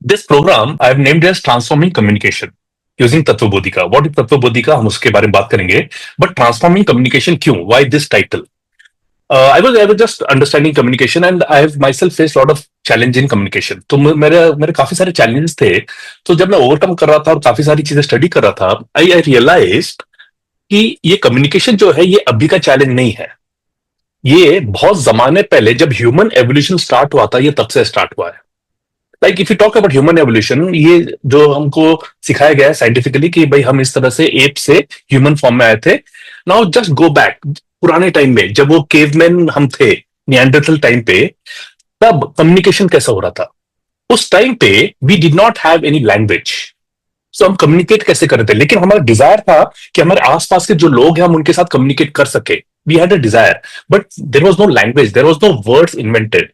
This program I have named as Transforming Communication using Tattvabodhika. What is Tattvabodhika? हम उसके बारे में बात करेंगे. But transforming communication क्यों? Why this title? I was just understanding communication and I have myself faced a lot of challenge in communication. तो मेरे मेरे काफी सारे challenges थे. तो जब मैं overcome कर रहा था और काफी सारी चीजें study कर रहा था, I realized कि ये communication जो है ये अभी का challenge नहीं है. ये बहुत जमाने पहले जब ह्यूमन एवोल्यूशन स्टार्ट हुआ था ये तब से स्टार्ट हुआ है. Like if you talk about human evolution, ये जो हमको सिखाया गया है साइंटिफिकली कि भाई हम इस तरह से एप से ह्यूमन फॉर्म में आए थे. नाउ जस्ट गो बैक पुराने टाइम में जब वो केवमैन हम थे, निएंडरथल टाइम पे, तब कम्युनिकेशन कैसा हो रहा था. उस टाइम पे we did not have any language. So हम कम्युनिकेट कैसे कर रहे थे, लेकिन हमारा डिजायर था कि हमारे आसपास के जो लोग हैं हम उनके साथ कम्युनिकेट कर सके. We had a desire but there was no language, there was no words invented.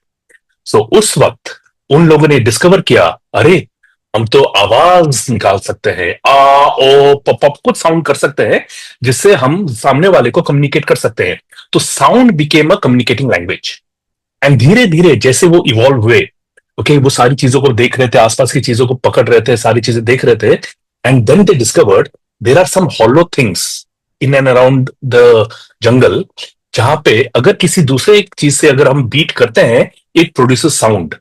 So उस वक्त उन लोगों ने डिस्कवर किया, अरे हम तो आवाज निकाल सकते हैं, आ ओ पप कुछ साउंड कर सकते हैं जिससे हम सामने वाले को कम्युनिकेट कर सकते हैं. तो sound became a communicating language. And धीरे धीरे जैसे वो इवॉल्व हुए, ओके, वो सारी चीजों को देख रहे थे, आसपास की चीजों को पकड़ रहे थे, सारी चीजें देख रहे थे. And then they discovered there are some hollow things in and around the jungle, जहां पे अगर किसी दूसरे चीज से अगर हम बीट करते हैं it produces sound.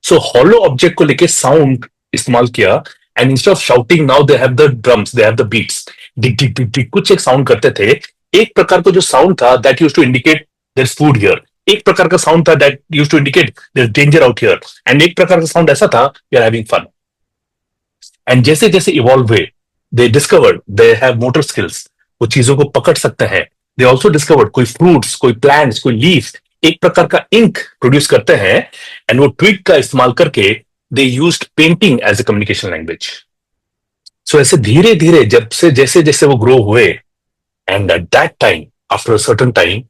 So hollow object को लेके साउंड इस्तेमाल किया. And instead of shouting now they have the drums, they have the beats. डिग डिग डिग डिग कुछ एक साउंड करते थे. एक प्रकार का जो साउंड था that used to indicate there is food here. एक प्रकार का साउंड था that used to indicate there is danger out here. And एक प्रकार का साउंड ऐसा था we are having fun. And जैसे जैसे इवॉल्व हुए they discovered they have motor skills, वो चीजों को पकड़ सकते हैं. दे ऑल्सो डिस्कवर्ड कोई फ्रूट्स, कोई प्लांट्स, कोई लीव्स एक प्रकार का इंक प्रोड्यूस करते हैं. एंड वो ट्विग का इस्तेमाल करके they used painting as a communication language. So ऐसे धीरे धीरे जब से जैसे जैसे वो ग्रो हुए, and at that time after a certain time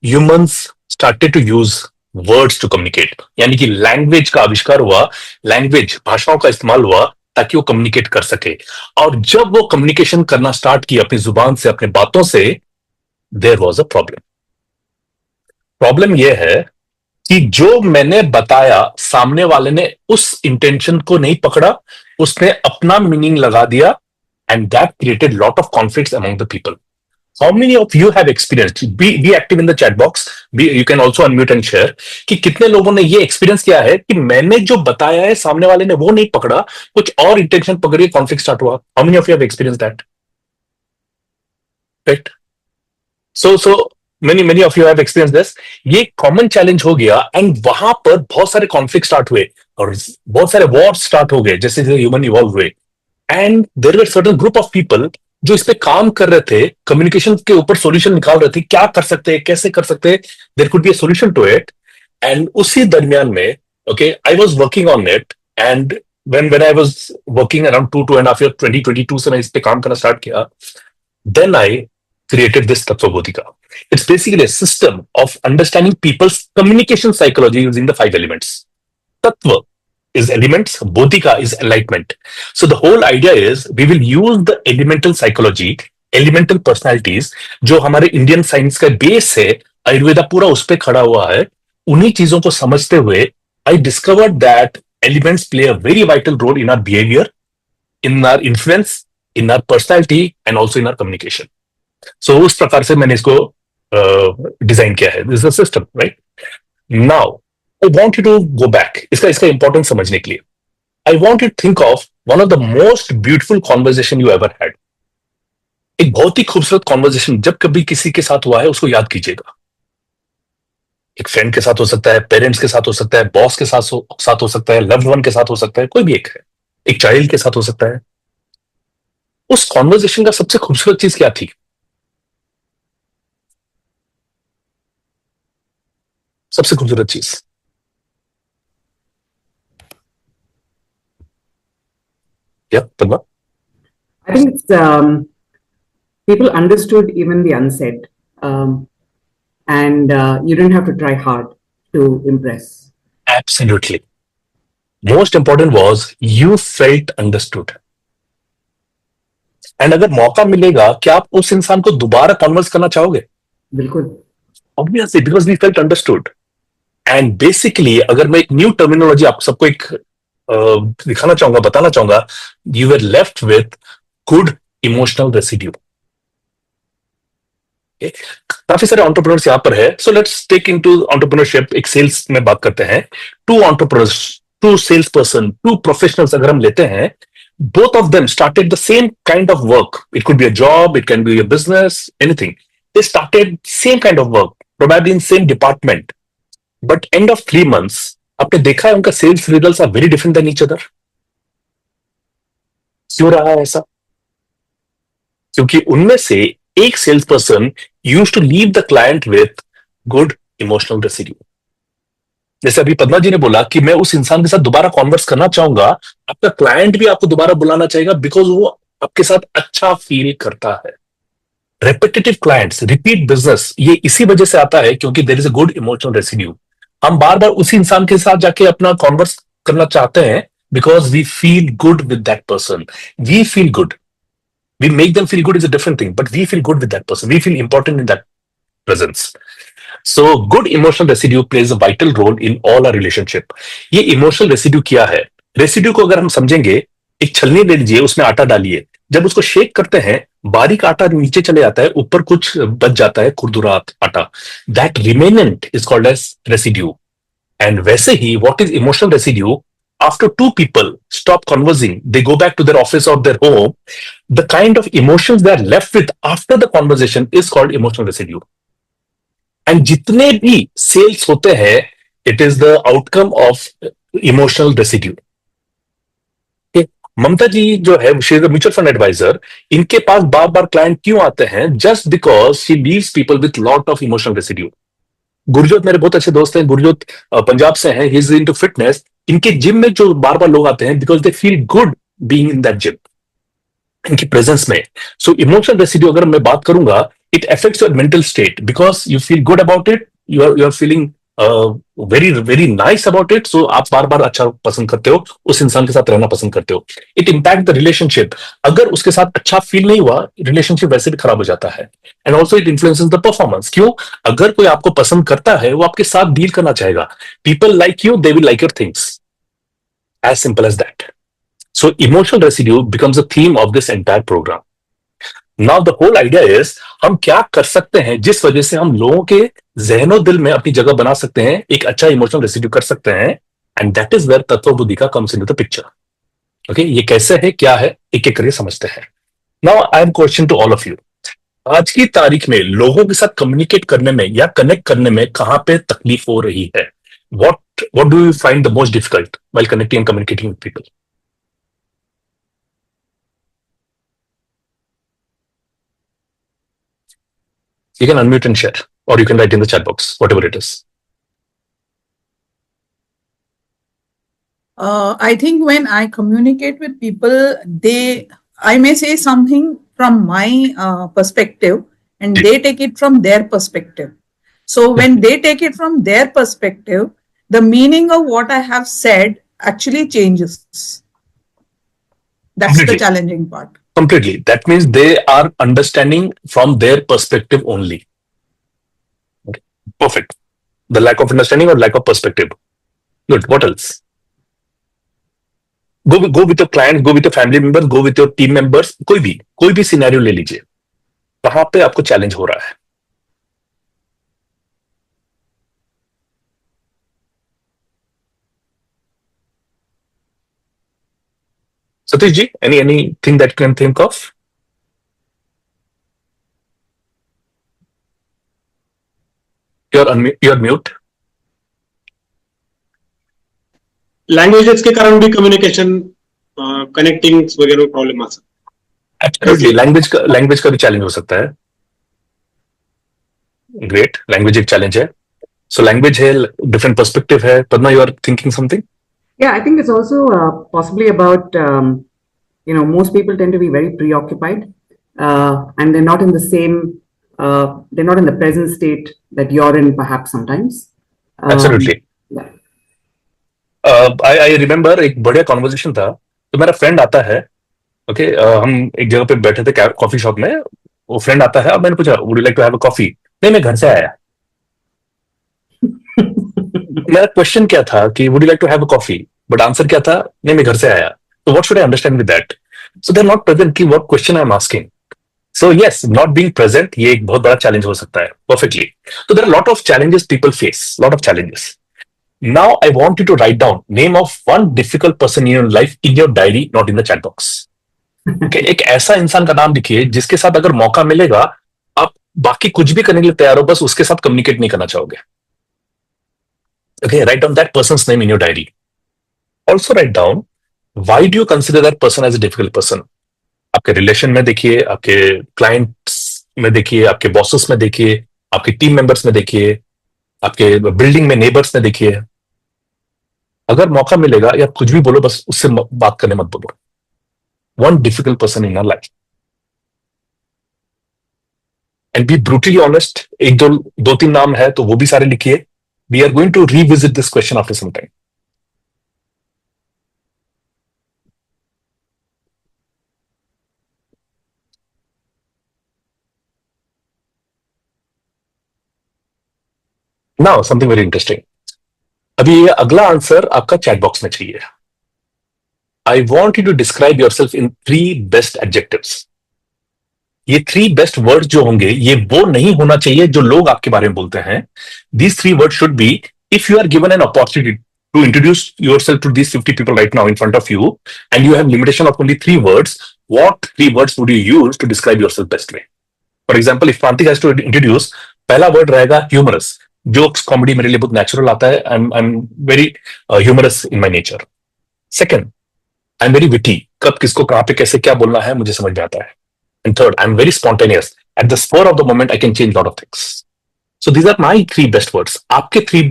humans started to use words to communicate. यानी कि लैंग्वेज का आविष्कार हुआ, लैंग्वेज भाषाओं का इस्तेमाल हुआ ताकि वो कम्युनिकेट कर सके. और जब वो कम्युनिकेशन करना स्टार्ट किया अपनी जुबान से, अपने बातों से, there was a problem. Problem यह है कि जो मैंने बताया सामने वाले ने उस इंटेंशन को नहीं पकड़ा, उसने अपना मीनिंग लगा दिया. And that created lot of conflicts among the people. How many of you have experienced, be active in the chat box, you can also unmute and share, कि कितने लोगों ने ये एक्सपीरियंस किया है कि मैंने जो बताया है सामने वाले ने वो नहीं पकड़ा, कुछ और इंटेंशन पकड़ी, कॉन्फ्लिक्ट स्टार्ट हुआ. How many of you have experience that? Right. So many of you have experience this. ये कॉमन चैलेंज हो गया. एंड वहां पर बहुत सारे कॉन्फ्लिक्ट स्टार्ट हुए और बहुत सारे वॉर स्टार्ट हो गए जैसे जैसे ह्यूमन इवॉल्व हुए. And there were certain group of people जो इस पे काम कर रहे थे, कम्युनिकेशन के ऊपर सॉल्यूशन निकाल रहे थे, क्या कर सकते हैं, कैसे कर सकते हैं, there could be a solution to it. And उसी दरमियान में, okay, I was working on it. And when I was working around 2.5 years, 2022 से मैं इस पे काम करना स्टार्ट किया. Then I created this Tattvabodhika. It's basically a system of understanding people's communication psychology using the 5 elements. Tattva is elements, Bodhika is enlightenment. So the whole idea is we will use the elemental psychology, elemental personalities, जो हमारे Indian science का base है, आयुर्वेदा पूरा उस पे खड़ा हुआ है. उन्हीं चीजों को समझते हुए I discovered that elements play a very vital role in our behavior, in our influence, in our personality and also in our communication. So उस प्रकार से मैंने इसको डिजाइन किया है. This is a system, right. Now I want you to go back, इसका इसका importance समझने के लिए. I want you think of one of the most beautiful conversation you ever had. एक बहुत ही खूबसूरत कॉन्वर्जेशन जब कभी किसी के साथ हुआ है उसको याद कीजिएगा. एक फ्रेंड के साथ हो सकता है, पेरेंट्स के साथ हो सकता है, बॉस के साथ हो सकता है, लव्ड वन के साथ हो सकता है, कोई भी एक है, एक चाइल्ड के साथ हो सकता है. उस कॉन्वर्जेशन का सबसे खूबसूरत चीज क्या थी? सबसे खूबसूरत चीज क्या Padma? I think it's people understood even the unsaid, and you didn't have to try hard to impress. Absolutely. Most important was you felt understood. And अगर मौका मिलेगा क्या आप उस इंसान को दोबारा कॉन्वर्स करना चाहोगे? बिल्कुल. Obviously, because we felt understood. And basically अगर मैं एक न्यू टर्मिनोलॉजी आप सबको एक दिखाना चाहूंगा, बताना चाहूंगा, you are left with good emotional residue. काफी सारे एंटरप्रेन्योर्स यहां पर है, so let's take into entrepreneurship. एक सेल्स में बात करते हैं, two entrepreneurs, two sales person, two professionals अगर हम लेते हैं, both of them started the same kind of work. It could be a job, it can be a business, anything. They started same kind of work, probably in same department, but end of 3 months आपने देखा है उनका sales results are very different than each other. क्यों रहा है ऐसा? क्योंकि उनमें से एक sales person use to leave the client with good emotional residue. जैसे अभी पद्मा जी ने बोला कि मैं उस इंसान के साथ दोबारा कॉन्वर्स करना चाहूंगा, आपका क्लाइंट भी आपको दोबारा बुलाना चाहेगा बिकॉज वो आपके साथ अच्छा फील करता है। रेपिटेटिव क्लाइंट्स, रिपीट बिजनेस, ये इसी वजह से आता है क्योंकि there is a good emotional residue. हम बार बार उसी इंसान के साथ जाके अपना कॉन्वर्स करना चाहते हैं because we feel good with that person. We feel good, we make them feel good is a different thing, but we feel good with that person, we feel important in that presence. So good emotional residue plays a vital role in all our relationship. ये emotional residue क्या है? Residue को अगर हम समझेंगे, एक छलनी ले लीजिए, उसमें आटा डालिए, जब उसको शेक करते हैं बारीक आटा नीचे चले जाता है, ऊपर कुछ बच जाता है खुरदुरा आटा, that remnant is called as residue. And वैसे ही what is emotional residue? After two people stop conversing, they go back to their office or their home, the kind of emotions they are left with after the conversation is called emotional residue. And जितने भी sales होते हैं, it is the outcome of emotional residue. Mamata ji जो है, she is a mutual fund advisor, इनके पास बार बार क्लाइंट क्यों आते हैं? Just because she leaves people with lot of emotional residue. Gurjot मेरे बहुत अच्छे दोस्त हैं, गुरजोत पंजाब से हैं, ही इज इनटू फिटनेस। इनके जिम में जो बार बार लोग आते हैं because they feel good being in that gym, इनकी प्रेजेंस में। सो इमोशनल रेसिड्यू अगर मैं बात करूंगा, it affects your mental state because you feel good about it, you are feeling very nice about it, so आप बार बार अच्छा पसंद करते हो, उस इंसान के साथ रहना पसंद करते हो। It impact the relationship, अगर उसके साथ अच्छा फील नहीं हुआ, रिलेशनशिप वैसे भी खराब हो जाता है। And also it influences the performance. क्यों? अगर कोई आपको पसंद करता है, वो आपके साथ डील करना चाहेगा। People like you, they will like your things, as simple as that. So emotional residue becomes a theme of this entire program. Now the whole idea is, हम क्या कर सकते हैं जिस वजह से हम लोगों के जहनो दिल में अपनी जगह बना सकते हैं, एक अच्छा इमोशनल रेसिड्यू कर सकते हैं, एंड दैट इज वेयर तत्व बुद्धि comes into the picture. Okay, ये कैसे है, क्या है, एक एक करके समझते हैं। Now I am question to all of you, आज की तारीख में लोगों के साथ कम्युनिकेट करने में या कनेक्ट करने में कहां पे तकलीफ हो रही है? what do you find the most difficult while connecting and communicating with people? You can unmute and share, or you can write in the chat box, whatever it is. I think when I communicate with people, I may say something from my perspective, and they take it from their perspective. So when they take it from their perspective, the meaning of what I have said actually changes. That's Completely. the challenging part. Completely. That means they are understanding from their perspective only. Okay. Perfect. The lack of understanding or lack of perspective. Good. What else? Go with your clients, go with your family members, go with your team members. कोई भी scenario ले लीजिए, कहां पे आपको challenge हो रहा है? Satish ji, anything that you can think of? You're mute. Languages के कारण भी कम्युनिकेशन कनेक्टिंग वगैरह में प्रॉब्लम आ सकता Absolutely. लैंग्वेज का भी चैलेंज हो सकता है। ग्रेट, लैंग्वेज एक चैलेंज है। सो लैंग्वेज है, डिफरेंट पर्सपेक्टिव है। Padma, you are thinking something? Yeah, I think it's also possibly about, most people tend to be very preoccupied, and they're not in the same, they're not in the present state that you're in perhaps sometimes. Absolutely. Yeah. I remember एक बढ़िया conversation था। तो मेरा friend आता है, okay, हम एक जगह पे बैठे थे कॉफी शॉप में, वो फ्रेंड आता है, और मैंने पूछा would you like to have a coffee? नहीं, मैं घर से आया। मेरा क्वेश्चन क्या था कि would you like to have a coffee? But answer क्या था? नहीं, मैं घर से आया. तो what should I understand with that? So they are not present. की what question I am asking. So yes, not being present ये एक बहुत बड़ा चैलेंज हो सकता है. Perfectly. So there are a lot of challenges people face. Lot of challenges. Now I want you to write down name of one difficult person in your life in your diary, not in the chat box. Okay, एक ऐसा इंसान का नाम लिखिए जिसके साथ अगर मौका मिलेगा आप बाकी कुछ भी करने के लिए तैयार हो, बस उसके साथ कम्युनिकेट नहीं करना चाहोगे. Okay, write down that person's name in your diary. Also write down why do you consider that person as a difficult person. आपके रिलेशन में देखिए, आपके क्लाइंट्स में देखिए, आपके बॉसेस में देखिए, आपके टीम मेंबर्स में देखिए, आपके बिल्डिंग में नेबर्स में देखिए. अगर मौका मिलेगा या कुछ भी बोलो, बस उससे बात करने मत बोलो. One difficult person in our life and be brutally honest. एक दो तीन नाम है तो वो भी सारे लिखिए. We are going to revisit this question after some time. Now something very interesting. अभी ये अगला आंसर आपका चैट बॉक्स में चाहिए. I want you to describe yourself in 3 best adjectives. ये 3 बेस्ट वर्ड जो होंगे ये वो नहीं होना चाहिए जो लोग आपके बारे में बोलते हैं. These 3 word should be, if you are given an opportunity to introduce yourself to these 50 people right now in front of you and you have limitation of only 3 words, what 3 words would you use to describe yourself best way? For example, if Prantik has to introduce, पहला word रहेगा humorous. Jokes comedy मेरे लिए बहुत natural आता है. I'm very humorous in my nature. Second, I'm very witty. कब किसको कहां पे कैसे क्या बोलना है मुझे समझ में आता है. And third, I'm very spontaneous. At the spur of the moment, I can change a lot of things. So these are my 3 best words. आपके 3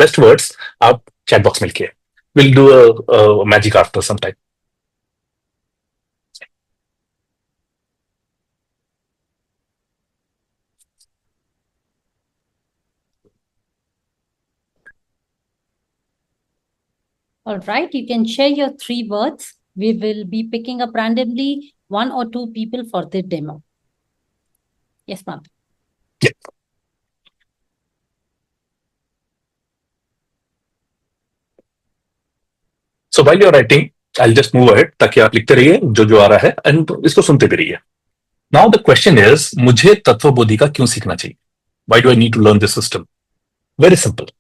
best words आप chat box में लिखिए. We'll do a magic after some time. All right, you can share your 3 words. We will be picking up randomly 1 or 2 people for the demo. Yes, ma'am. Yeah. So while you're writing, I'll just move ahead ताकि आप लिखते रहिए जो आ रहा है and इसको सुनते भी रहिए. Now the question is, मुझे तत्वबोधि का क्यों सीखना चाहिए? Why do I need to learn this system? Very simple.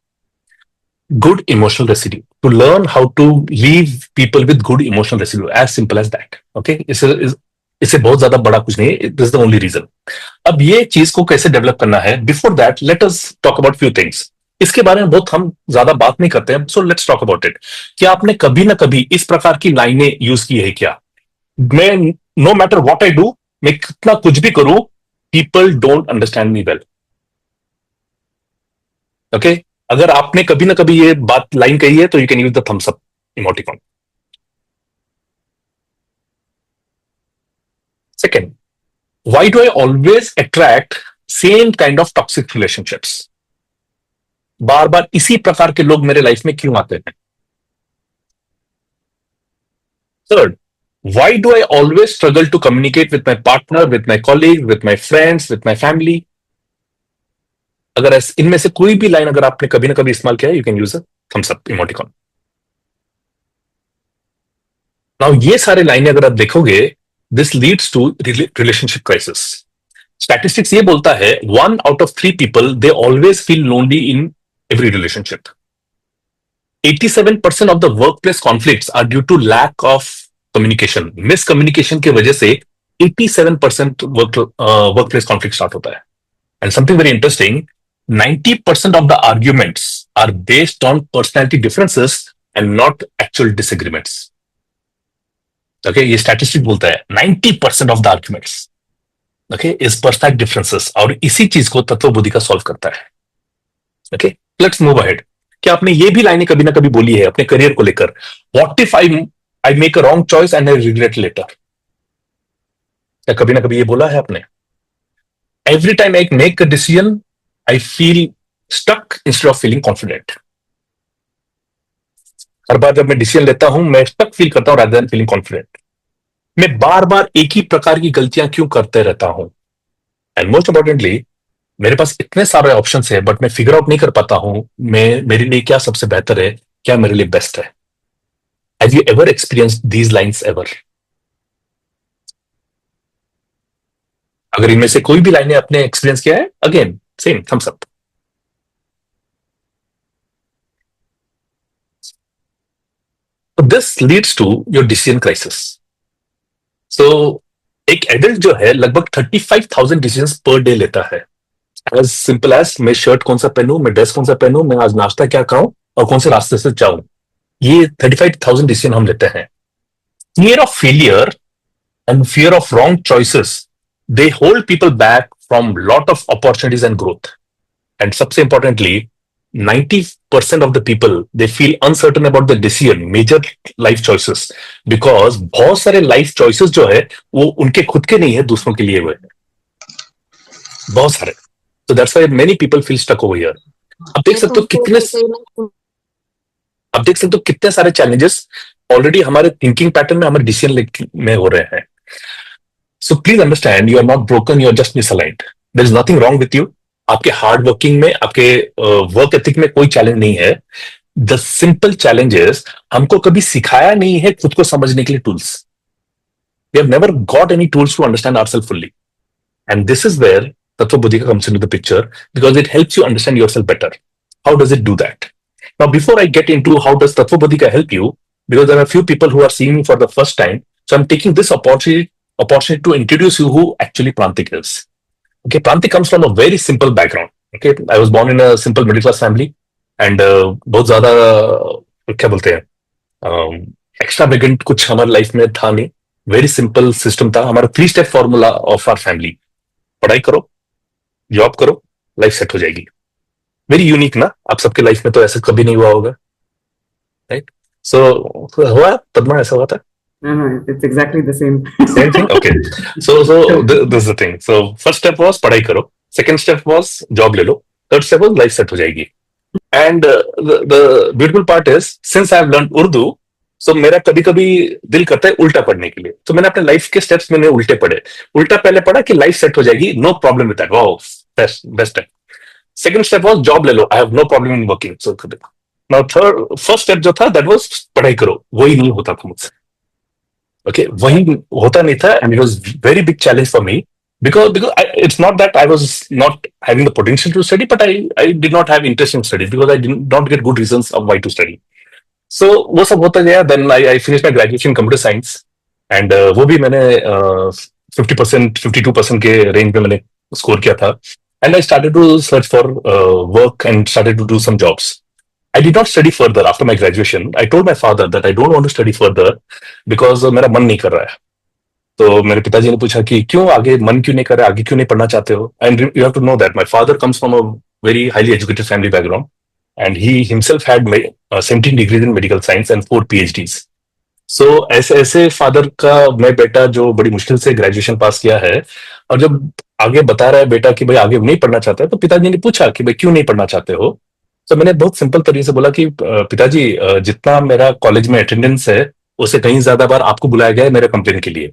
Good emotional residue. To learn how to leave people with good emotional residue. As simple as that. Okay? इससे बहुत ज्यादा बड़ा कुछ नहीं. This is the only reason. अब ये चीज को कैसे डेवलप करना है? Before that, let us talk about few things. इसके बारे में बहुत हम ज्यादा बात नहीं करते हैं. So let's talk about it. क्या आपने कभी ना कभी इस प्रकार की लाइनें यूज की है क्या? मैं no matter what I do, मैं कितना कुछ भी करूं, people don't understand me well. Okay, अगर आपने कभी ना कभी ये बात लाइन कही है तो you can use the thumbs up emoticon. Second, why do I always attract same kind of toxic relationships? बार बार इसी प्रकार के लोग मेरे लाइफ में क्यों आते हैं? Third, why do I always struggle to communicate with my partner, with my colleague, with my friends, with my family? अगर इनमें से कोई भी लाइन अगर आपने कभी ना कभी इस्तेमाल किया है, you can use a thumbs up emoticon. Now ये सारे लाइनें अगर आप देखोगे, this leads to relationship crisis. Statistics ये बोलता है 1 out of 3 people they always feel lonely in every relationship. 87% of the workplace conflicts are due to lack of communication. Miscommunication की वजह से 87% workplace conflict start होता है. And something very interesting, 90% of the arguments are based on personality differences and not actual disagreements. Okay, ये statistic बोलता है 90% of the arguments okay is personality differences, और इसी चीज को तत्वबोधि का सॉल्व करता है. Okay, let's move ahead. क्या आपने ये भी लाइनें कभी ना कभी बोली है अपने करियर को लेकर? What if I make a wrong choice and I regret later? क्या कभी ना कभी ये बोला है आपने? Every time I make a decision, I feel stuck instead of feeling confident. हर बार जब मैं डिसीजन लेता हूं मैं स्टक फील करता हूं rather than feeling confident. मैं बार बार एक ही प्रकार की गलतियां क्यों करते रहता हूं? एंड मोस्ट इंपॉर्टेंटली, मेरे पास इतने सारे ऑप्शंस है बट मैं फिगर आउट नहीं कर पाता हूं मेरे लिए क्या सबसे बेहतर है, क्या मेरे लिए बेस्ट है. Have you ever experienced these lines ever? अगर इनमें से कोई भी लाइनें आपने एक्सपीरियंस किया है, again same thumbs up. This leads to your decision crisis. So एक एडल्ट जो है लगभग 35,000 डिसीजंस पर डे लेता है. एज सिंपल एज मैं शर्ट कौन सा पहनूं, मैं ड्रेस कौन सा पहनूं, मैं आज नाश्ता क्या खाऊं और कौन से रास्ते से जाऊं. ये 35,000 डिसीजन हम लेते हैं. Fear of failure and fear of wrong choices, they hold people back from lot of opportunities and growth. And सबसे importantly, 90% of the people, they feel uncertain about the decision, major life choices, because बहुत सारे life choices जो है वो उनके खुद के नहीं है, दूसरों के लिए हुए हैं. बहुत सारे. So that's why many people feel stuck over here. आप देख सकते हो कितने सारे challenges ऑलरेडी हमारे थिंकिंग पैटर्न में, हमारे डिसीजन में हो रहे हैं. So please understand, you are not broken, you are just misaligned. There is nothing wrong with you. आपके हार्ड वर्किंग में, आपके वर्क एथिक में कोई चैलेंज नहीं है. द सिंपल चैलेंजेस हमको कभी सिखाया नहीं है खुद को समझने के लिए tools. We have never got any tools to understand ourselves fully. And this is where Tattva Bodhika comes into the picture, because it helps you understand yourself better. How does it do that? Now, before I get into how does Tattva Bodhika help you, because there are a few people who are seeing me for the first time, so I'm taking this opportunity to introduce you who actually Prantik is. Okay, Prantik comes from a very simple background. Okay, I was born in a simple middle class family, and बहुत ज़्यादा क्या बोलते हैं extravagant कुछ हमारे life में था नहीं. वेरी सिंपल सिस्टम था हमारा. 3-step formula of our family: पढ़ाई करो, जॉब करो, लाइफ सेट हो जाएगी. वेरी यूनिक ना. आप सबके लाइफ में तो ऐसा कभी नहीं हुआ होगा, राइट? सो हुआ पद्मा, ऐसा हुआ था? No, it's exactly the same. Same thing? Okay. So this is the thing. So first step was पढ़ाई करो. Second step was job ले लो. Third step was life set हो जाएगी. And the beautiful part is, since I have learned Urdu, so मेरा कभी कभी दिल करता है उल्टा पढ़ने के लिए. तो मैंने अपने लाइफ के स्टेप्स मैंने उल्टे पढ़े. उल्टा पहले पढ़ा कि लाइफ सेट हो जाएगी, no problem with that. Wow, best है. सेकंड स्टेप वाज जॉब ले लो, I have no problem in working. So now first step जो था दैट वाज पढ़ाई करो. वही नहीं होता था मुझसे. Okay, वही होता नहीं था, and it was very big challenge for me, because it's not that I was not having the potential to study, but I did not have interest in study because I did not get good reasons of why to study. So वो सब होता गया. Then I finished my graduation in computer science, and वो भी मैंने 50%, 52% के range में मैंने स्कोर किया था. And I started to search for work and started to do some jobs. I did not study further after my graduation. I told my father that I don't want to study further because मेरा मन नहीं कर रहा है. तो मेरे पिताजी ने पूछा कि क्यों, आगे मन क्यों नहीं कर रहा है, आगे क्यों नहीं पढ़ना चाहते हो? And you have to know that my father comes from a very highly educated family background, and he himself had 17 degrees in medical science and 4 PhDs. So ऐसे फादर का मैं बेटा जो बड़ी मुश्किल से ग्रेजुएशन पास किया है, और जब आगे बता रहा है बेटा कि भाई आगे नहीं पढ़ना चाहता है, तो पिताजी ने पूछा कि भाई क्यों नहीं पढ़ना चाहते हो? तो मैंने बहुत सिंपल तरीके से बोला कि पिताजी, जितना मेरा कॉलेज में अटेंडेंस है उससे कहीं ज्यादा बार आपको बुलाया गया है मेरे कंप्लेन के लिए.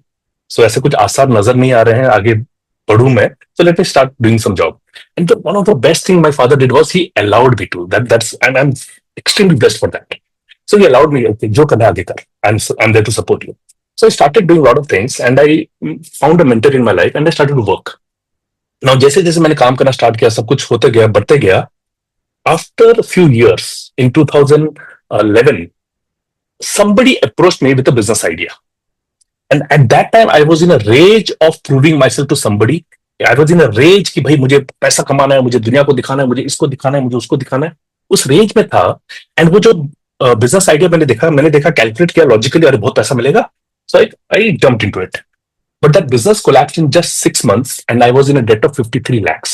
सो ऐसे कुछ आसार नजर नहीं आ रहे हैं, आगे बढ़ूं मैं, so let me start doing some job. And one of the best thing my father did was he allowed me to. And I'm extremely blessed for that. So he allowed me, okay, जो करना है आगे कर. I'm there to support you. So I started doing a lot of things, and I found a mentor in my life, and I started to work. Now जैसे जैसे मैंने काम करना स्टार्ट किया, सब कुछ होते गया, बढ़ते गया. After a few years, in 2011, somebody approached me with a business idea. And at that time, I was in a rage of proving myself to somebody. I was in a rage कि भाई मुझे पैसा कमाना है, मुझे दुनिया को दिखाना है, मुझे इसको दिखाना है, मुझे उसको दिखाना है. उस रेंज में था. एंड वो जो बिजनेस आइडिया मैंने देखा, कैलकुलेट किया लॉजिकली, अरे बहुत पैसा मिलेगा. So I jumped into it. But that business collapsed in just 6 months, and I was in a debt of 53 lakhs.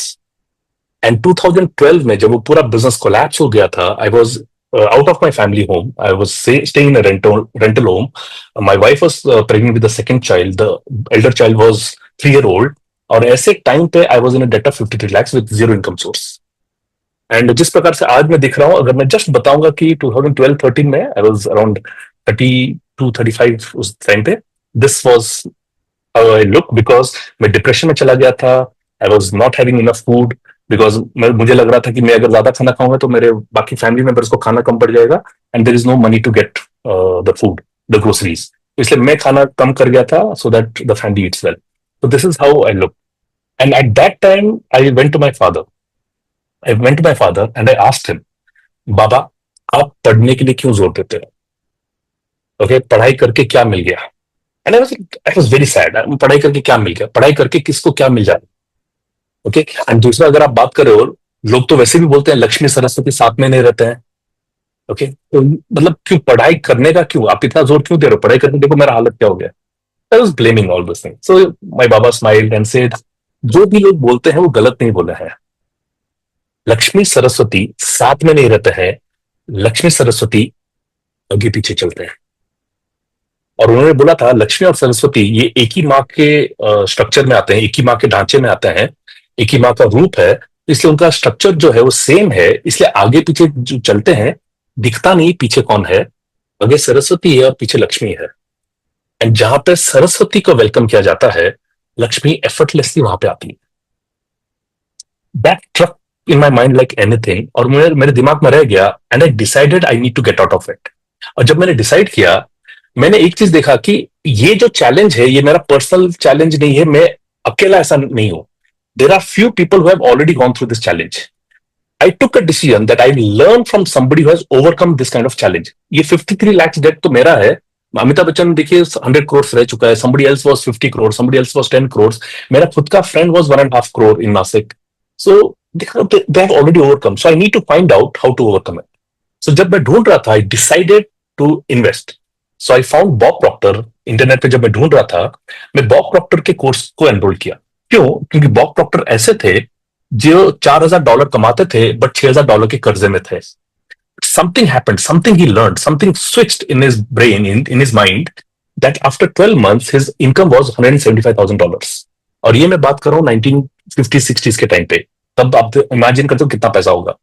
And 2012 में जब वो पूरा बिजनेस कोलैप्स हो गया था, I was out of my family home. I was staying in a rental home. My wife was pregnant with the second child. The elder child was 3-year-old. और ऐसे time पे I was in a debt of 53 lakhs with zero income source. And जिस प्रकार से आज मैं दिख रहा हूँ, अगर मैं जस्ट बताऊंगा कि 2012-13 में I was around 32-35 उस टाइम पे. This was how I look, because मैं डिप्रेशन में चला गया था. I was not having enough food. Because मुझे लग रहा था कि मैं अगर ज्यादा खाना खाऊंगा तो मेरे बाकी फैमिली मेंबर्स को खाना कम पड़ जाएगा, and there is no money to get the food, the groceries, इसलिए मैं खाना कम कर गया था so that the family eats well. So this is how I look. And at that time, I went to my father. I went to my father and I asked him, बाबा, आप पढ़ने के लिए क्यों जोर देते हो? ओके, पढ़ाई करके क्या मिल गया? And I was very sad. पढ़ाई करके क्या मिल गया? पढ़ाई करके किसको क्या मिल जाए? ओके. एंड दूसरा, अगर आप बात कर रहे हो, लोग तो वैसे भी बोलते हैं लक्ष्मी सरस्वती साथ में नहीं रहते हैं. ओके, तो मतलब क्यों पढ़ाई करने का, क्यों आप इतना जोर क्यों दे रहे हो? पढ़ाई करके देखो मेरा हालत क्या हो गया. I was blaming all those things. So my Baba smiled and said, जो भी लोग बोलते हैं वो गलत नहीं बोले हैं. लक्ष्मी सरस्वती साथ में नहीं रहते हैं, लक्ष्मी सरस्वती आगे पीछे चलते हैं. और उन्होंने बोला था लक्ष्मी और सरस्वती ये एक ही माँ के स्ट्रक्चर में आते हैं, एक ही माँ के ढांचे में आते हैं, एक ही माँ का रूप है, इसलिए उनका स्ट्रक्चर जो है वो सेम है, इसलिए आगे पीछे जो चलते हैं दिखता नहीं पीछे कौन है. आगे सरस्वती है और पीछे लक्ष्मी है. एंड जहां पे सरस्वती को वेलकम किया जाता है, लक्ष्मी एफर्टलेसली वहां पे आती है. That struck in my mind like anything, और मेरे दिमाग में रह गया. And I decided I need to get out of it. और जब मैंने डिसाइड किया, मैंने एक चीज देखा कि ये जो चैलेंज है ये मेरा पर्सनल चैलेंज नहीं है, मैं अकेला ऐसा नहीं हूं. There are few people who have already gone through this challenge. I took a decision that I will learn from somebody who has overcome this kind of challenge. ये 53 lakhs debt तो मेरा है. अमिताभ बच्चन देखिए 100 crores रह चुका है. Somebody else was 50 crores. Somebody else was 10 crores. मेरा खुद का friend was 1.5 crore in Nasik. So they have already overcome. So I need to find out how to overcome it. So जब मैं ढूंढ रहा था, I decided to invest. So I found Bob Proctor. Internet पे जब मैं ढूंढ रहा था, मैं Bob Proctor के कोर्स को एनरोल किया. क्यों? क्योंकि Bob Proctor ऐसे थे जो $4,000 कमाते थे बट $6,000 के कर्जे में थे. Something happened, something he learned, something switched in his brain, in his mind, that after 12 months his income was $175,000. और ये मैं बात कर रहा हूँ 1950-60s के टाइम पे. तब आप इमेजिन करते हो कितना पैसा होगा.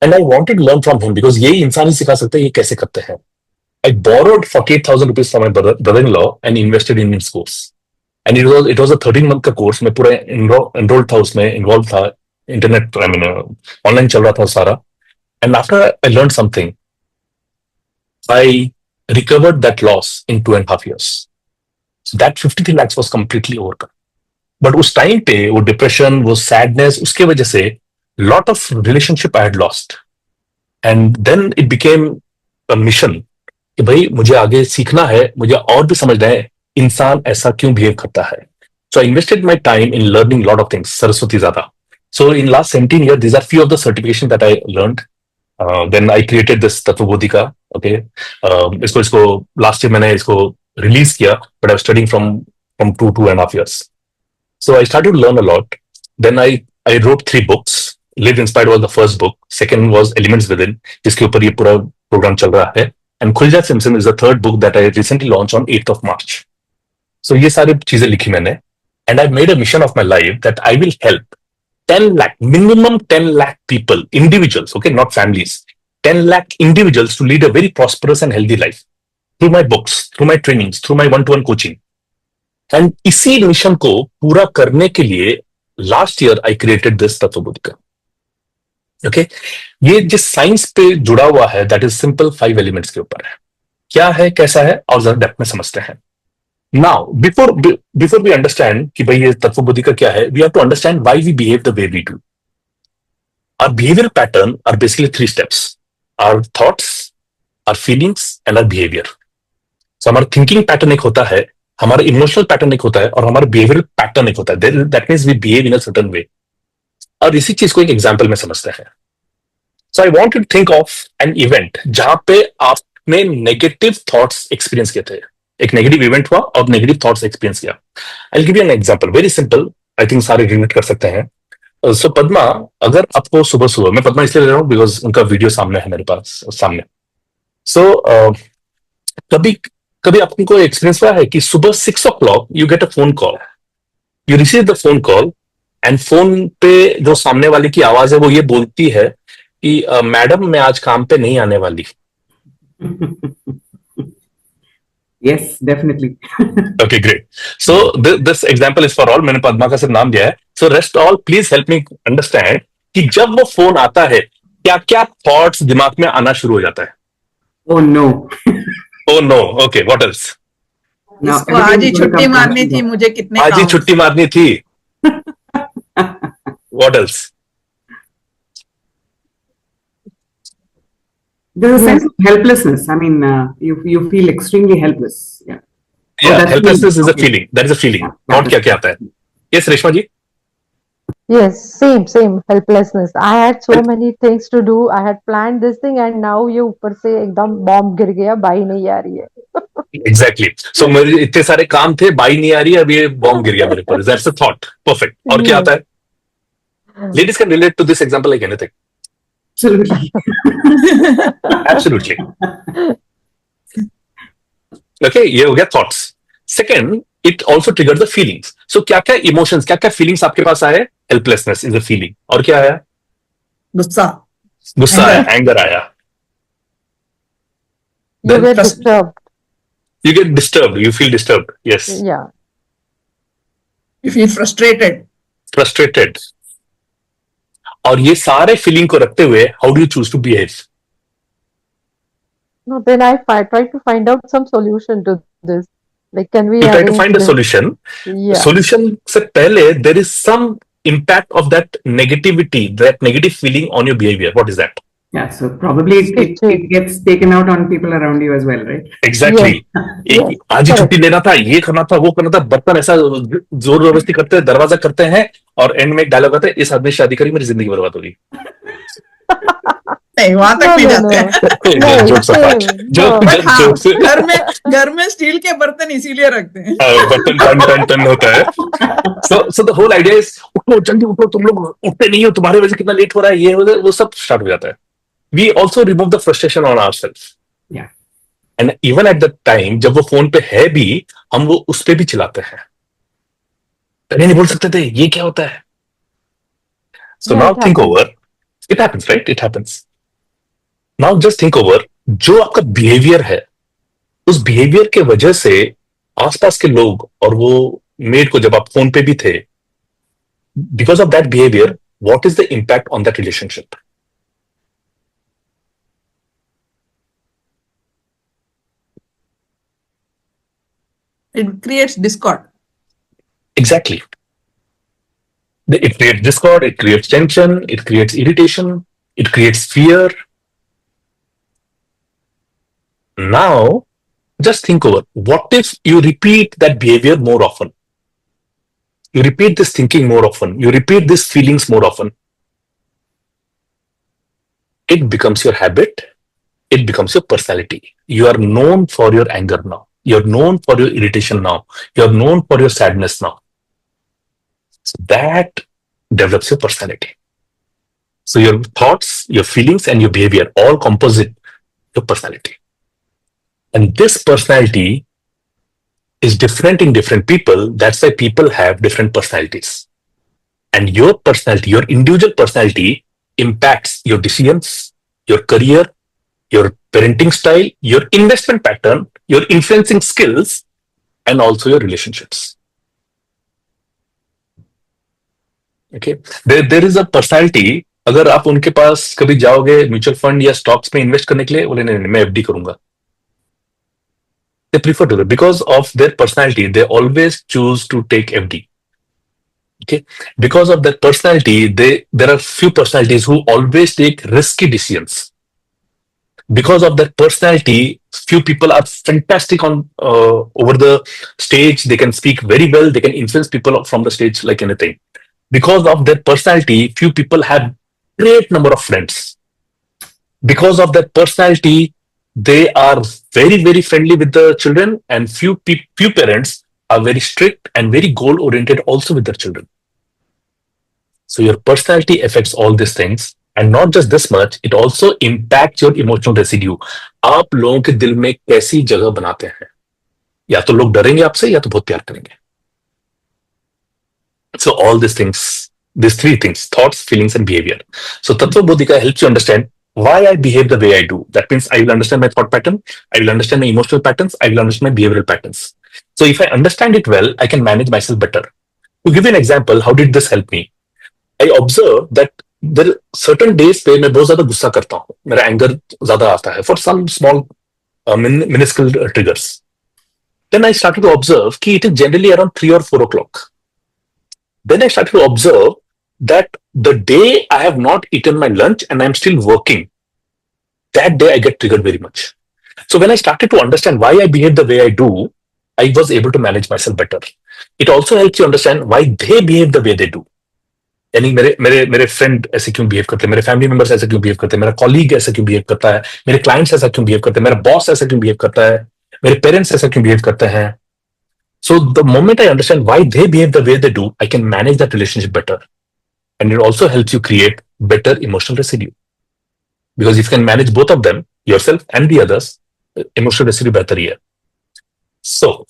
And I wanted to learn from him because यही इंसान ही सिखा सकता है ये कैसे करते हैं. I borrowed 48,000 rupees from my brother-in-law and invested in his course. And it was a 13-month का कोर्स. मैं पूरा enrolled था उसमें, इन्वॉल्व था. इंटरनेट ऑनलाइन चल रहा था सारा. And after I learned something, I recovered that loss in 2.5 years. So that 53 lakhs was completely overcome. But उस टाइम पे वो डिप्रेशन, वो सैडनेस, उसके वजह से lot of relationship I had lost. And then it became a mission कि भाई मुझे आगे सीखना है, मुझे और भी समझना है इंसान ऐसा क्यों बिहेव करता है. So I invested my time in learning lot of things. Saraswati ज्यादा. So in last 17 years, these are few of the certifications that I learned. Then I created this Tattvabodhika. Okay, इसको last year मैंने इसको release किया, but I was studying from 2.5 years. So I started to learn a lot. Then I wrote 3 books. Live Inspired was the first book. Second was Elements Within, जिसके ऊपर ये पूरा programme चल रहा है. And Khulja Simpson is the third book that I recently launched on 8th of March. So ये सारी चीजें लिखी मैंने. And I've made a mission of my life that I will help 10 lakh, minimum 10 lakh people, individuals, okay, not families, 10 lakh individuals to lead a very prosperous and healthy life through my books, through my trainings, through my one-to-one coaching. And इसी mission को पूरा करने के लिए last year I created this Tattvabodhika. Okay, ये जिस science पे जुड़ा हुआ है that is simple 5 elements के ऊपर है. क्या है, कैसा है, और जरा डेप्थ में समझते हैं. Now, before we understand कि भाई ये तत्वबोधिका क्या है, we have to understand why we behave the way we do. Our behavioral pattern are basically 3 steps: our thoughts, our feelings, and our behavior. So हमारा thinking pattern एक होता है, हमारा emotional pattern एक होता है, और हमारा behavioral pattern एक होता है. That means we behave in a certain way. और इसी चीज को एक एग्जाम्पल में समझते हैं. So I want you to think of an event जहां पे आपने नेगेटिव थॉट्स एक्सपीरियंस किए थे. एक नेगेटिव इवेंट हुआ और नेगेटिव थॉट्स एक्सपीरियंस किया. I'll give you an example, very simple. I think सारे रिलेट कर सकते हैं. So पद्मा, अगर आपको सुबह मैं पद्मा इसलिए ले रहा हूँ बिकॉज उनका वीडियो सामने है मेरे पास सामने. So कभी आपको एक्सपीरियंस हुआ है कि सुबह 6 o'clock you get a phone call, you receive the phone call, and phone पे जो सामने वाले की आवाज है वो ये बोलती है कि मैडम मैं आज काम पे नहीं आने वाली. Yes, definitely. Okay, great. So this example is for all. मैंने पद्मा का सिर्फ नाम दिया है. So rest all, please help me understand कि जब वो फोन आता है क्या क्या थॉट्स दिमाग में आना शुरू हो जाता है. Oh no. Oh no. Okay. What else? Now, इसको आज ही everything is छुट्टी gonna come मारनी from थी, that. मुझे कितने आज ही काम छुट्टी मारनी थी. What else? There's a Yes. sense of helplessness. I mean, you feel extremely helpless. Yeah. Oh, Yeah. that's Helplessness feeling. is a Okay. feeling. That is a feeling. Yeah, Thought क्या क्या आता है? Yes, Reshma ji. Yes, same helplessness. I had so many things to do. I had planned this thing and now ये ऊपर से एकदम bomb गिर गया, बाई नहीं आ रही है. Exactly. So मेरे इतने सारे काम थे, बाई नहीं आ रही है, अब ये बॉम्ब गिर गया मेरे पर. That's a thought. Perfect. और क्या आता है? Ladies can relate to this example like anything. Absolutely. Absolutely. Okay, ये हो गया thoughts. Second, it also triggers the feelings. So क्या क्या emotions, क्या क्या feelings आपके पास आए? Helplessness is a feeling. और क्या आया? गुस्सा. गुस्सा आया, anger आया. You Then get trust- disturbed. You get disturbed. You feel disturbed. Yes. Yeah. You feel frustrated. Frustrated. और ये सारे feeling को रखते हुए, how do you choose to behave? No, then I try to find out some solution to this. Like, can we You try to arrange find a this? solution. Yeah. Solution से पहले there is some impact of that negativity, that negative feeling on your behavior. What is that? Yeah. So probably it gets taken out on people around you as well, right? Exactly. Yes. आज ही Correct. छुट्टी लेना था, ये करना था, वो करना था, बर्तन ऐसा जोर जबरदस्ती करते हैं, दरवाजा करते हैं, और एंड में एक डायलॉग आता है, इस आदमी से शादी करी, मेरी जिंदगी बर्बाद होगी. नहीं, वहां तक भी जाते हैं. No, Jokes apart. same. Joke- No. But हाँ, jokes- घर में स्टील के बर्तन इसीलिए रखते हैं. बर्तन टन टन टन होता है. So the whole idea is, उठो जल्दी उठो, तुम लोग उठते नहीं हो, तुम्हारी वजह से कितना लेट हो रहा है, ये वो सब स्टार्ट हो जाता है. We also remove the frustration on ourselves. Yeah. And even at that time, जब वो फोन पे है भी, हम वो उस पे भी चिल्लाते हैं. पहले नहीं बोल सकते थे, ये क्या होता है? So Yeah, now it think happens. over. It happens, right? It happens. Now just think over. जो आपका बिहेवियर है, उस बिहेवियर के वजह से आसपास के लोग और वो मेड को जब आप फोन पे भी थे, because of that behavior, what is the impact on that relationship? It creates discord. Exactly. It creates discord, it creates tension, it creates irritation, it creates fear. Now, just think over, what if you repeat that behavior more often? You repeat this thinking more often, you repeat these feelings more often. It becomes your habit, it becomes your personality. You are known for your anger now. You're known for your irritation now. You're known for your sadness now. So that develops your personality. So your thoughts, your feelings, and your behavior all composite your personality. And this personality is different in different people. That's why people have different personalities. And your personality, your individual personality, impacts your decisions, your career, your parenting style, your investment pattern, your influencing skills, and also your relationships. Okay, there is a personality. अगर आप उनके पास कभी जाओगे mutual fund या stocks में invest करने के लिए, बोले नहीं मैं एफडी करूंगा. They prefer to do it because of their personality. They always choose to take FD. Okay, because of their personality, there are few personalities who always take risky decisions. Because of their personality, few people are fantastic on over the stage. They can speak very well. They can influence people from the stage like anything. Because of their personality, few people have great number of friends. Because of their personality, they are very, very friendly with the children, and few parents are very strict and very goal oriented also with their children. So your personality affects all these things. And not just this much, it also impacts your emotional residue. आप लोगों के दिल में कैसी जगह बनाते हैं, या तो लोग डरेंगे आपसे या तो बहुत प्यार करेंगे. So all these things, these three things, thoughts, feelings, and behavior. So Tattva Bodhika helps you understand why I behave the way I do. That means I will understand my thought pattern, I will understand my emotional patterns, I will understand my behavioral patterns. So if I understand it well, I can manage myself better. To give you an example, how did this help me? I observe that there are certain days पे मैं बहुत ज्यादा गुस्सा करता हूँ, मेरा anger ज्यादा आता है for some small minuscule triggers. Then I started to observe that it is generally around 3 or 4 o'clock. Then I started to observe that the day I have not eaten my lunch and I'm still working, that day I get triggered very much. So when I started to understand why I behave the way I do, I was able to manage myself better. It also helps you understand why they behave the way they do. यानी मेरे friend ऐसे क्यों behave करते हैं, मेरे family members ऐसे क्यों behave करते हैं, मेरा कॉलीग ऐसा क्यों बिहेव करता है, मेरे क्लाइंट्स ऐसा क्यों बिहेव करते हैं, मेरा बॉस ऐसा क्यों बिहेव करता है, मेरे पेरेंट्स ऐसा क्यों बिहेव करते हैं. So the moment I understand why they behave the way they do, I can manage that relationship better. And it also helps you create better emotional residue. Because if you can manage both of them, yourself and the others, emotional residue better here. So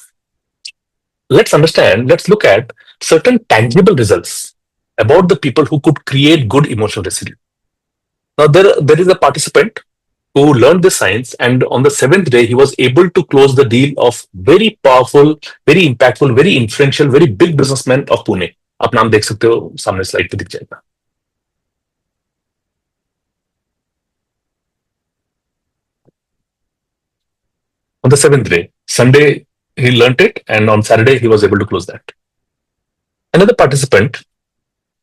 let's look at certain tangible results about the people who could create good emotional residue. Now there is a participant who learned this science, and on the 7th day he was able to close the deal of very powerful, very impactful, very influential, very big businessman of Pune. आप नाम देख सकते हो, सामने slide पे दिख जाएगा. On the 7th day, Sunday, he learnt it, and on Saturday, he was able to close that. Another participant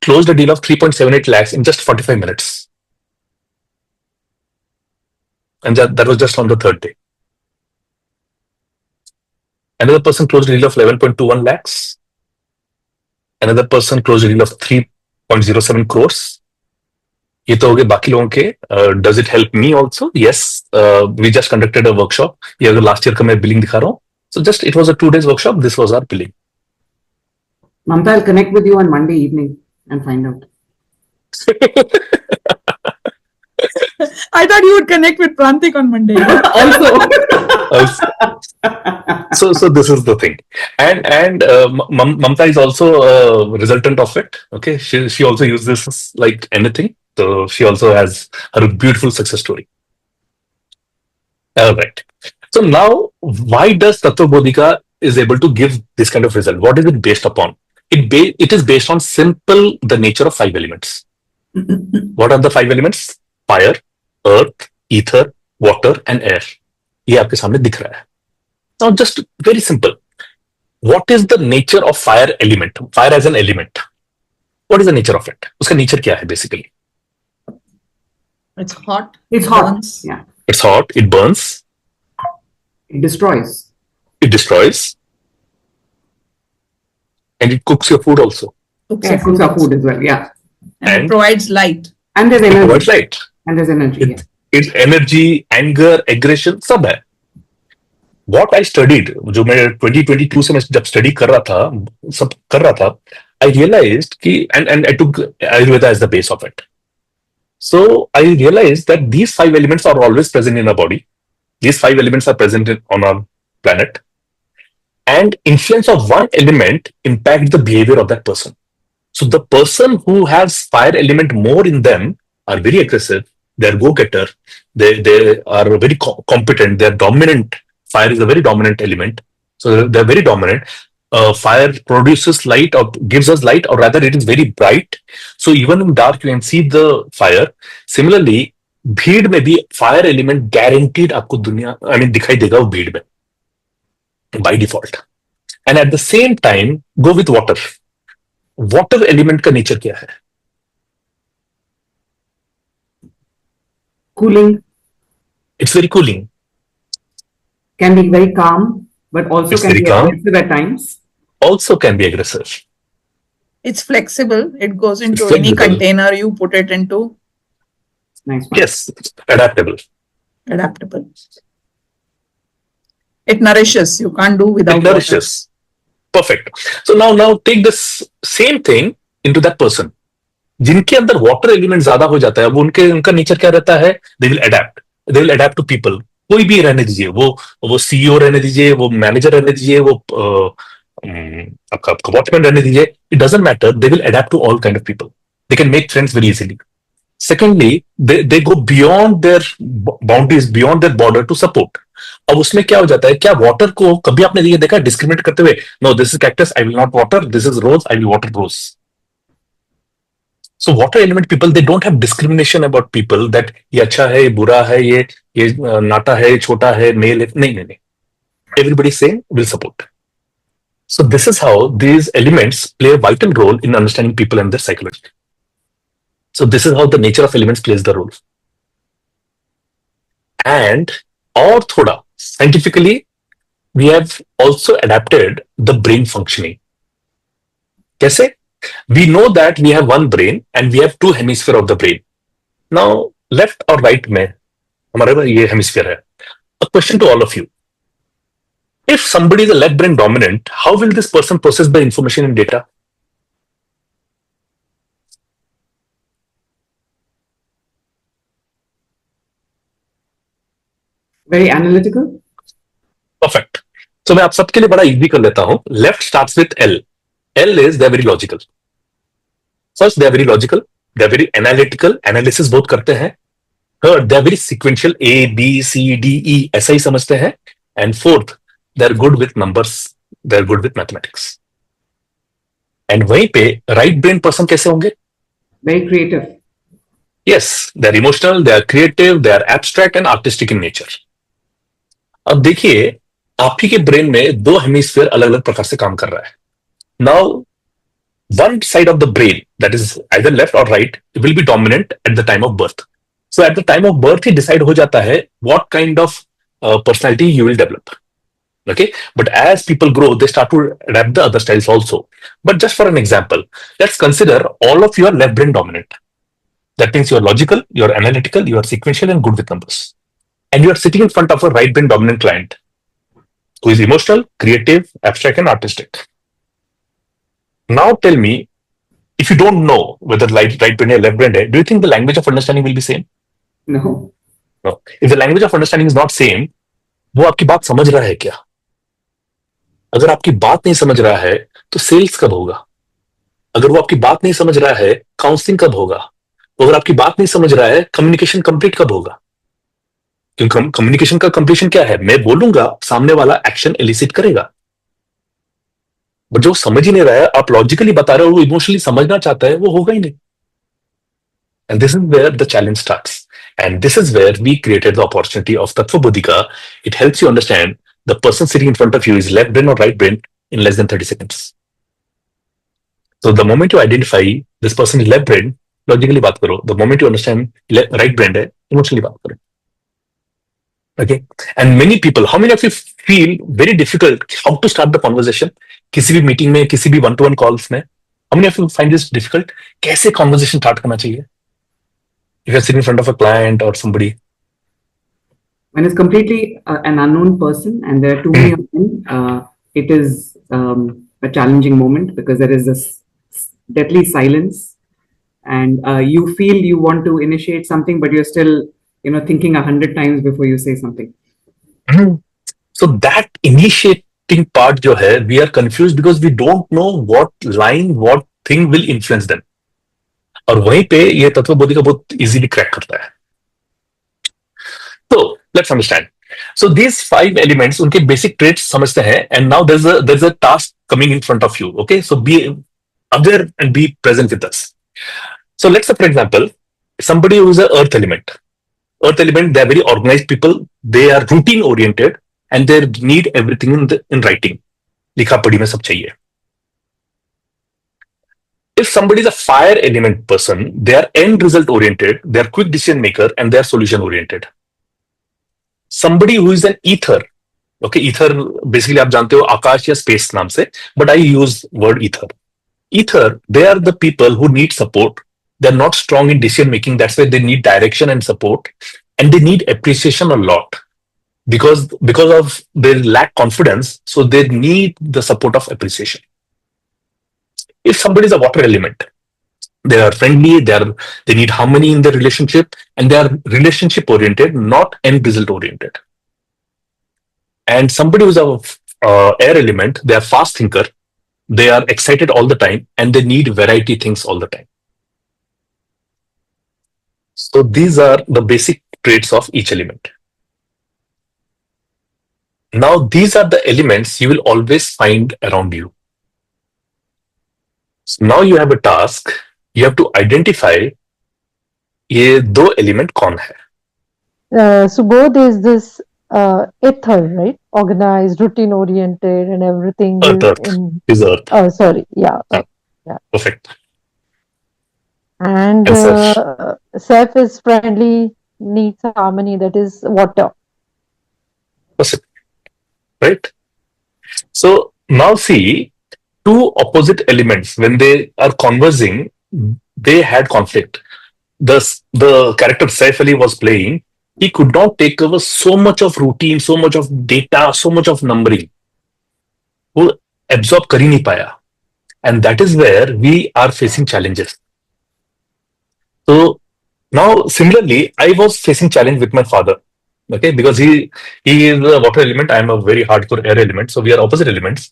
closed a deal of 3.78 lakhs in just 45 minutes. And that was just on the 3rd day. Another person closed a deal of 11.21 lakhs. Another person closed a deal of 3.07 crores. ये तो हो गए बाकी लोगों के. Does it help me also? Yes. We just conducted a workshop. ये अगर last year का मैं billing दिखा रहा हूँ. So just it was a 2 days workshop. This was our billing. Mamta, I'll connect with you on Monday evening and find out. I thought you would connect with Prantik on Monday. So this is the thing, and Mamta is also a resultant of it. Okay, she also uses this like anything. So she also has her beautiful success story. All right. So now, why does Tattva Bodhika is able to give this kind of result? What is it based upon? It is based on the nature of 5 elements. What are the 5 elements? Fire, earth, ether, water, and air. ये आपके सामने दिख रहा है. Now, just very simple. What is the nature of fire element? Fire as an element. What is the nature of it? उसका nature क्या है basically? It's hot. It's hot. burns. Yeah. It's hot. It burns. It destroys. It destroys. And it cooks your food also. Cooks Yeah, your cooks our food as well. Yeah. And And- it provides light. And there's It energy. provides light. And there's energy. Yeah. It's energy, anger, aggression, सब है. What I studied, जो मैं 2022 से मैं जब study कर रहा था, I realized कि and I took Ayurveda as the base of it. So I realized that these 5 elements are always present in our body. These 5 elements are present on our planet, and influence of one element impacts the behavior of that person. So the person who has fire element more in them are very aggressive. They're go-getter. They are very competent. They're dominant. Fire is a very dominant element. So they're very dominant. Fire produces light or gives us light, or rather it is very bright. So even in dark, you can see the fire. Similarly, भीड़ में भी fire element guaranteed आपको दिखाई देगा वो भीड़ में by default. And at the same time, go with water. Water element का nature क्या है? Cooling. It's very cooling. Can be very calm, but also It's can very be calm. aggressive at times. Also can be aggressive. It's flexible. It goes into It's any flexible. container you put it into. Nice one. Yes, adaptable. Adaptable. It nourishes. You can't do without It nourishes. Perfect. So now take this same thing into that person. जिनके अंदर water element ज्यादा हो जाता है, वो उनका nature क्या रहता है? They will adapt to people. कोई भी रहने दीजिए, वो सीईओ रहने दीजिए, वो मैनेजर रहने दीजिए, वो आपका वॉचमैन रहने दीजिए. It doesn't matter. They will adapt to all kind of people. They can make friends very easily. Secondly, they go beyond their boundaries, beyond their border to support. अब उसमें क्या हो जाता है? क्या वाटर को कभी आपने ये देखा डिस्क्रिमिनेट करते हुए? No, this is cactus, I will not water. This is rose, I will water rose. So water element people, they don't have discrimination about people that ये अच्छा है, ये बुरा है, ये नाटा है, ये छोटा है, male है. नहीं. Everybody saying will support. So this is how these elements play a vital role in understanding people and their psychology. So this is how the nature of elements plays the role. And और थोड़ा scientifically, we have also adapted the brain functioning. कैसे? We know that we have one brain and we have two hemisphere of the brain. Now, left or right में हमारे पास ये hemisphere है. A question to all of you. If somebody is a left brain dominant, how will this person process the information and data? Very analytical. Perfect. So मैं आप सबके लिए बड़ा easy कर लेता हूं. Left starts with L. L is they are very logical. First, they are very logical. They are very analytical. Analysis बहुत करते हैं. Third, they are very sequential. A, B, C, D, E ऐसा ही समझते हैं. And fourth, they are good with numbers. They are good with mathematics. And वहीं पे right brain person कैसे होंगे? Very creative. Yes, they are emotional, they are creative, they are abstract and artistic in nature. अब देखिए, आप ही के brain में दो हेमिस्फीयर अलग अलग प्रकार से काम कर रहा है. Now, one side of the brain, that is either left or right, will be dominant at the time of birth. So at the time of birth, he decide हो जाता है what kind of personality you will develop. Okay, but as people grow, they start to adapt the other styles also. But just for an example, let's consider all of you are left brain dominant. That means you are logical, you are analytical, you are sequential and good with numbers. And you are sitting in front of a right brain dominant client who is emotional, creative, abstract and artistic. Now tell me, if you don't know whether right brain or left brain, do you think the language of understanding will be same? No. No. If the language of understanding is not same, वो आपकी बात समझ रहा है क्या? अगर आपकी बात नहीं समझ रहा है तो सेल्स कब होगा? अगर वो आपकी बात नहीं समझ रहा है, काउंसलिंग कब होगा? अगर आपकी बात नहीं समझ रहा है, कम्युनिकेशन कंप्लीट कब होगा? क्योंकि कम्युनिकेशन का कंप्लीशन क्या है? मैं बोलूंगा, सामने वाला एक्शन एलिसिट करेगा. बट जो समझ ही नहीं रहा है, आप लॉजिकली बता रहे हो, वो इमोशनली समझना चाहता है, वो होगा ही नहीं. And this is where the challenge starts. And this is where we created the opportunity of Tattva Bodhika. It helps you understand the person sitting in front of you is left brain or right brain in less than 30 seconds. So the moment you identify this person is left brain, logically बात करो. The moment you understand right brain है, emotionally बात करो. Okay. And many people, how many of you feel very difficult how to start the conversation? किसी भी meeting में, किसी भी one-to-one calls में, how many of you find this difficult? कैसे conversation start करना चाहिए? If you're sitting in front of a client or somebody. When it's completely an unknown person and there are too many of them, it is a challenging moment because there is this deadly silence, and you feel you want to initiate something, but you're still, thinking 100 times before you say something. So that initiating part जो है, we are confused because we don't know what line, what thing will influence them. और वहीं पे ये तत्व बोधिका बहुत easily crack करता है. तो let's understand. So these 5 elements उनके बेसिक ट्रेट्स समझते हैं. And now there is a task coming in front of you. Okay, so be aware and be present with us. So let's say for example somebody who is a earth element, they are very organized people, they are routine oriented and they need everything in writing. लिखा पढ़ी में सब चाहिए. If somebody is a fire element person, they are end result oriented, they are quick decision maker and they are solution oriented. Somebody who is an ether, okay, ether basically आप जानते हो आकाश या space नाम से, but I use word ether. Ether, they are the people who need support. They are not strong in decision making. That's why they need direction and support, and they need appreciation a lot because of their lack confidence. So they need the support of appreciation. If somebody is a water element, they are friendly, they need harmony in their relationship, and they are relationship oriented, not end result oriented. And somebody who is a air element, they are fast thinker, they are excited all the time, and they need variety things all the time. So these are the basic traits of each element. Now these are the elements you will always find around you. So now you have a task you have to identify ये दो element कौन है. So both is this ether, right? Organized, routine oriented, and everything Earth in. is earth. Oh, sorry. Yeah. Perfect. And And Seth? Seth is friendly, needs harmony. That is water. Perfect. Right? So now see, two opposite elements, when they are conversing, they had conflict. The character Saif Ali was playing, he could not take over so much of routine, so much of data, so much of numbering. वो absorb कर ही नहीं पाया. And that is where we are facing challenges. So now similarly, I was facing challenge with my father. Okay, because he is a water element, I am a very hardcore air element, so we are opposite elements.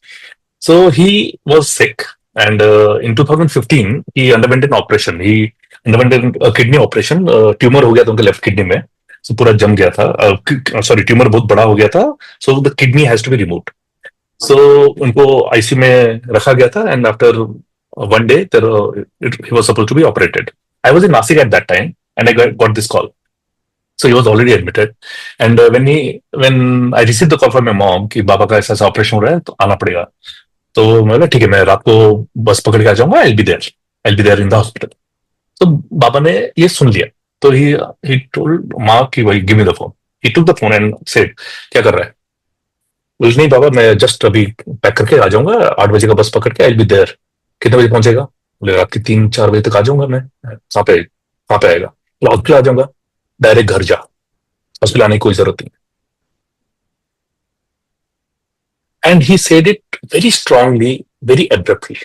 So he was sick, and in 2015 he underwent an operation. He underwent a kidney operation. Tumor हो गया था उनके left kidney में, so पूरा जम गया था. Sorry, tumor बहुत बड़ा हो गया था, so the kidney has to be removed. So उनको ICU में रखा गया था, and after one day he was supposed to be operated. I was in Nashik at that time, and I got this call. So he was already admitted, and when I received the call from my mom कि बाबा का ऐसा operation हो रहा है तो आना पड़ेगा, तो मैं बोला ठीक है, मैं रात को बस पकड़ के आ जाऊंगा. I'll be there in the hospital. तो बाबा ने ये सुन लिया, तो he told माँ कि भाई give me the phone. He took the phone and said क्या कर रहा है. बोले नहीं बाबा, मैं जस्ट अभी पैक करके आ जाऊंगा, 8 बजे का बस पकड़ के. I'll be there. कितने बजे पहुंचेगा. बोले रात के 3-4 बजे तक आ जाऊंगा मैं. कहाँ पे आएगा. हॉस्पिटल आ जाऊंगा. डायरेक्ट घर जा, हॉस्पिटल आने की कोई जरूरत नहीं. And he said it very strongly, very abruptly.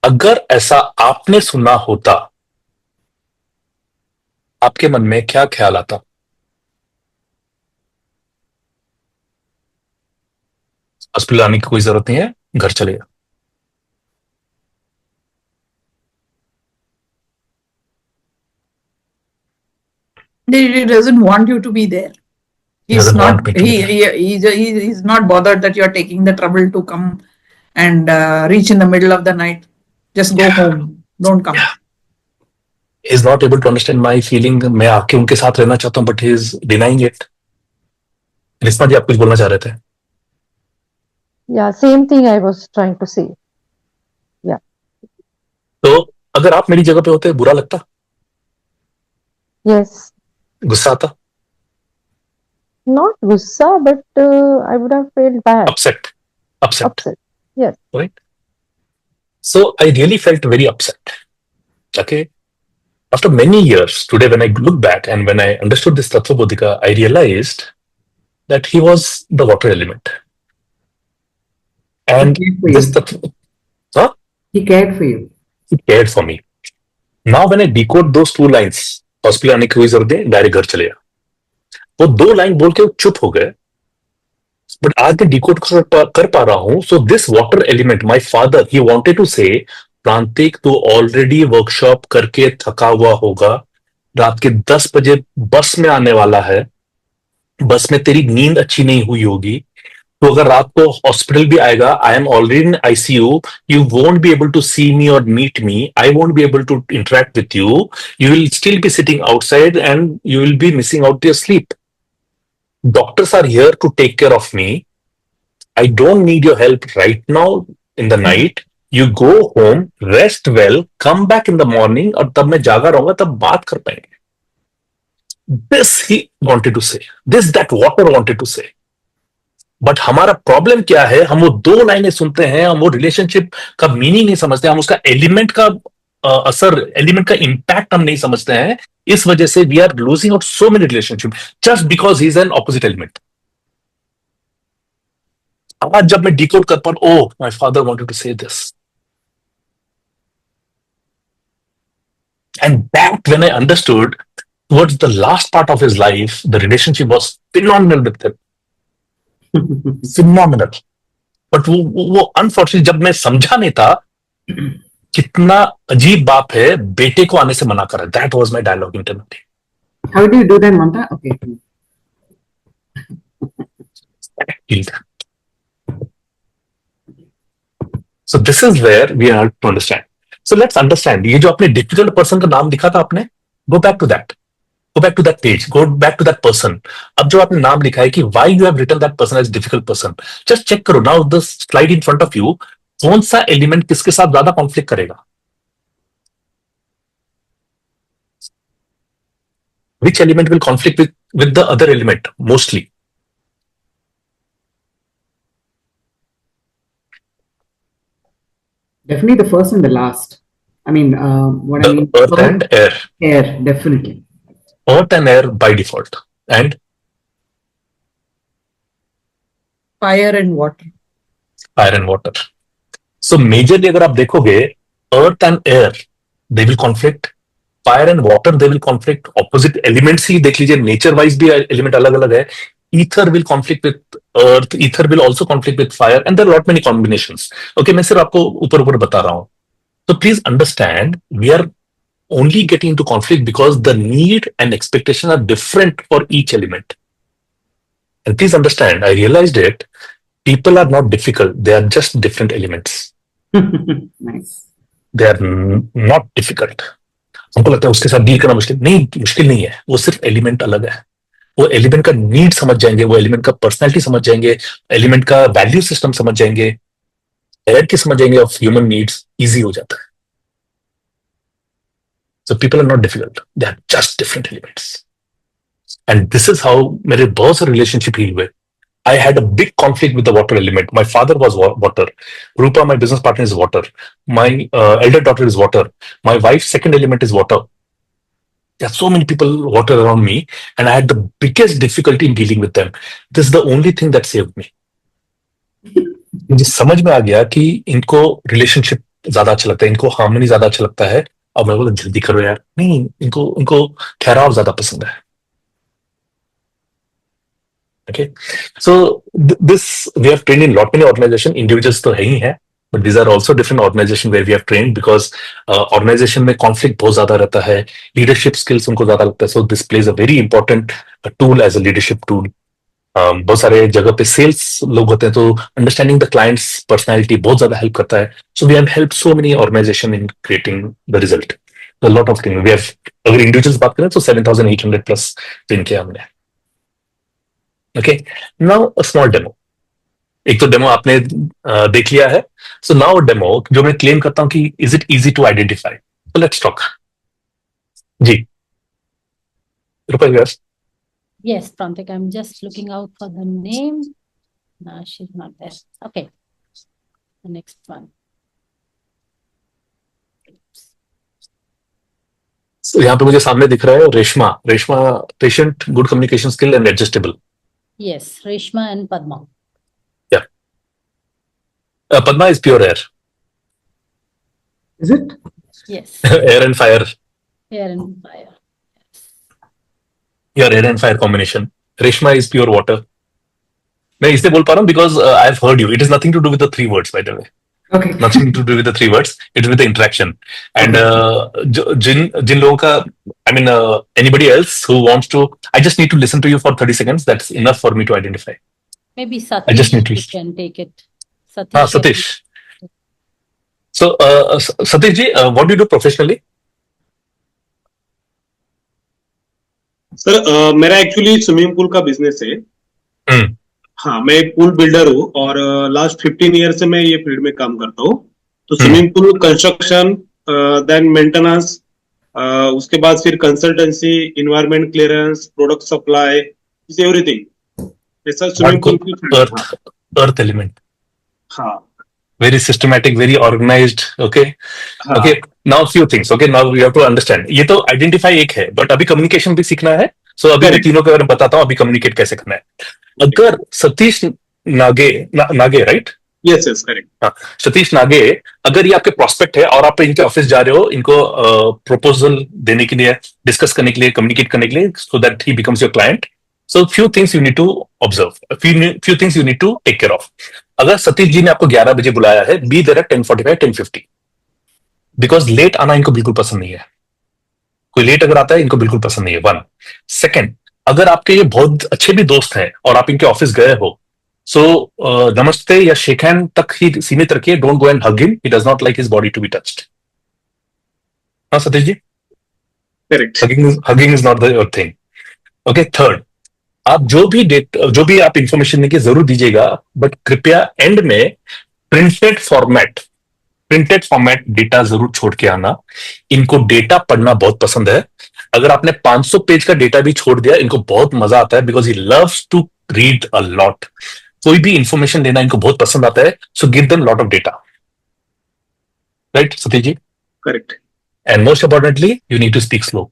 अगर ऐसा आपने सुना होता, आपके मन में क्या ख्याल आता. हॉस्पिटल आने की कोई जरूरत नहीं है, घर चलेगा. He doesn't want you to be there. He's doesn't not. want me to be there. He's not bothered that you are taking the trouble to come and reach in the middle of the night. Just go home. Don't come. He is not able to understand my feeling. मैं आके उनके साथ रहना चाहता हूं, but he is denying it. Rishma जी, आप कुछ बोलना चाह रहे थे. Yeah, same thing I was trying to say. तो अगर आप मेरी जगह पे होते, बुरा लगता, Yes. गुस्सा आता, Not gussa, but I would have felt bad. upset. Upset. Yes. Right? So I really felt very upset. Okay. After many years, today when I look back and when I understood this Tattva Bodhika, I realized that he was the water element. And He cared for this you. Tattva, huh? He cared for you. He cared for me. Now when I decode those two lines, hospital आने की कोई जरूरत नहीं, direct घर चले गया. वो 2 line बोल के वो चुप हो गए. बट आज मैं डिकोड कर पा रहा हूं. So this water element, my father, he wanted to say, Prantik तो ऑलरेडी वर्कशॉप करके थका हुआ होगा, रात के 10 बजे बस में आने वाला है, बस में तेरी नींद अच्छी नहीं हुई होगी, तो अगर रात को हॉस्पिटल भी आएगा, I am already in ICU, you won't be able to see me और meet me, I won't be able to interact with you, you will still be sitting outside and you will be missing out your sleep. Doctors are here to take care of me. I don't need your help right now in the night. You go home, rest well, come back in the morning, और तब मैं जागा रहूंगा, तब बात कर पाएंगे. This he wanted to say. This that water wanted to say. But हमारा प्रॉब्लम क्या है, हम वो 2 लाइनें सुनते हैं, हम वो रिलेशनशिप का मीनिंग नहीं समझते, हम उसका एलिमेंट का असर, एलिमेंट का इंपैक्ट हम नहीं समझते हैं. इस वजह से we are losing out so many relationship just because he is an opposite element. आज जब मैं डिकोड कर पा, oh my father wanted to say this, and that when I understood, towards the last part of his life, the relationship was phenomenal with him. Phenomenal. But वो unfortunately जब मैं समझा नहीं था, कितना अजीब बाप है, बेटे को आने से मना कर रहा है. That was my dialogue internally. How do you do that, Mamta? Okay. So this is where we have to understand. So let's understand, ये जो आपने डिफिकल्ट पर्सन का नाम लिखा था आपने, go back to that, go back to that page, go back to that person. अब जो आपने नाम लिखा है कि why you have written that person as difficult person, just check करो now the slide in front of you, कौन सा एलिमेंट किसके साथ ज्यादा कॉन्फ्लिक्ट करेगा, which element will conflict with the other element mostly. Definitely the first and the last. I mean, what I The mean, earth and air, air, definitely. earth and air by default, and Fire and water. fire and water. So majorly अगर आप देखोगे, earth and air they will conflict, fire and water they will conflict. Opposite elements ही देख लीजिए, nature wise भी element अलग अलग है. Ether will conflict with earth, ether will also conflict with fire, and there are lot many combinations. Okay, मैं सिर्फ आपको ऊपर ऊपर बता रहा हूँ. So please understand, we are only getting into conflict because the need and expectation are different for each element. And please understand, I realized it, people are not difficult, they are just different elements. Nice. They are not difficult. हमको लगता है उसके साथ deal करना मुश्किल नहीं है, वो सिर्फ एलिमेंट अलग है. वो एलिमेंट का नीड समझ जाएंगे, वो एलिमेंट का पर्सनैलिटी समझ जाएंगे, एलिमेंट का वैल्यू सिस्टम समझ जाएंगे, हायरार्की समझ जाएंगे ऑफ ह्यूमन नीड्स, इजी हो जाता है. So people are not difficult, they are just different elements. And this is how मेरे बहुत सारे रिलेशनशिप हील हुए. I had a big conflict with the water element. My father was water. Rupa, my business partner, is water. My elder daughter is water. My wife's second element is water. There are so many people water around me, and I had the biggest difficulty in dealing with them. This is the only thing that saved me. मुझे समझ में आ गया कि इनको relationship ज्यादा अच्छा लगता है, इनको हार्मनी ज्यादा अच्छा लगता है. अब मैं बोला जल्दी करो यार, नहीं, इनको ठहराव ज्यादा पसंद है. Okay, so this we have trained in lot many organization. Individuals तो है ही है, but these are also different organization where we have trained because organization में conflict बहुत ज्यादा रहता है, leadership skills उनको ज्यादा लगता है. So this plays a very important tool as a leadership tool. बहुत सारे जगह पे sales लोग होते हैं, तो understanding the client's personality बहुत ज्यादा help करता है. So we have helped so many organization in creating the result. A lot of things we have. अगर individuals बात करें तो 7,800 plus train किया हमने. Okay, now a small demo. एक तो डेमो आपने देख लिया है. So now a demo जो मैं क्लेम करता हूं कि is it easy to identify. So let's talk. Ji, Rupa, yes. Yes, Prantik, I'm just looking out for the name. No, she's not there. Okay. The next one. So यहाँ पे मुझे सामने दिख रहा है Reshma. Patient, good communication skill and adjustable. Yes, Reshma and Padma. Padma is pure air. Is it? Yes, Air and fire. air and fire. Your air and fire combination. Reshma is pure water. मैं इसलिए बोल पा रहा हूँ because I have heard you. It has nothing to do with the 3 words, by the way. Okay. Nothing to do with the 3 words. It's with the interaction. And जिन लोगों का, I mean, anybody else who wants to, I just need to listen to you for 30 seconds. That's enough for me to identify. Maybe I just need Satish to. can take it. Satish. Satish. So, Satish ji, what do you do professionally? Sir मेरा actually swimming pool का business है. हम्म. हाँ, मैं एक pool builder हूँ और last 15 year से मैं ये फील्ड में काम करता हूँ. तो swimming pool construction, then maintenance, उसके बाद फिर consultancy, environment clearance, product supply, is everything. ऐसा स्विमिंग पूल की फील्ड है. Earth element. हाँ. Very systematic, very organized. Okay. हाँ. Okay. Now few things. Okay. Now you have to understand. ये तो identify एक है, but अभी communication भी सीखना है. So अभी मैं Correct. तीनों के बारे में बताता हूँ, अभी communicate कैसे करना है. अगर सतीश नागे राइट? Yes yes correct. हाँ, सतीश नागे, अगर ये आपके प्रोस्पेक्ट है और आप इनके ऑफिस जा रहे हो, इनको प्रपोजल देने के लिए, डिस्कस करने के लिए, कम्युनिकेट करने के लिए, so that he becomes your client. So few things you need to observe, few things you need to take care of. अगर सतीश जी ने आपको 11 बजे बुलाया है, be there at 10:45, 10:50, because late आना इनको बिल्कुल पसंद नहीं है. कोई लेट अगर आता है इनको बिल्कुल पसंद नहीं है. 1. सेकेंड, अगर आपके ये बहुत अच्छे भी दोस्त हैं और आप इनके ऑफिस गए हो, सो नमस्ते या शेक हैंड तक ही सीमित रखिए. Don't go and hug him, he does not like his body to be touched. हाँ Satish ji, Correct. Hugging is not the your thing. Okay. Third, आप जो भी आप इंफॉर्मेशन देंगे जरूर दीजिएगा, बट कृपया एंड में प्रिंटेड फॉर्मेट डेटा जरूर छोड़ के आना. इनको डेटा पढ़ना बहुत पसंद है. अगर आपने 500 पेज का डेटा भी छोड़ दिया, इनको बहुत मजा आता है, because he loves to read a lot. कोई भी इंफॉर्मेशन लेना इनको बहुत पसंद आता है. So give them lot of data. Right Satish ji? Correct. And most importantly you need to speak slow.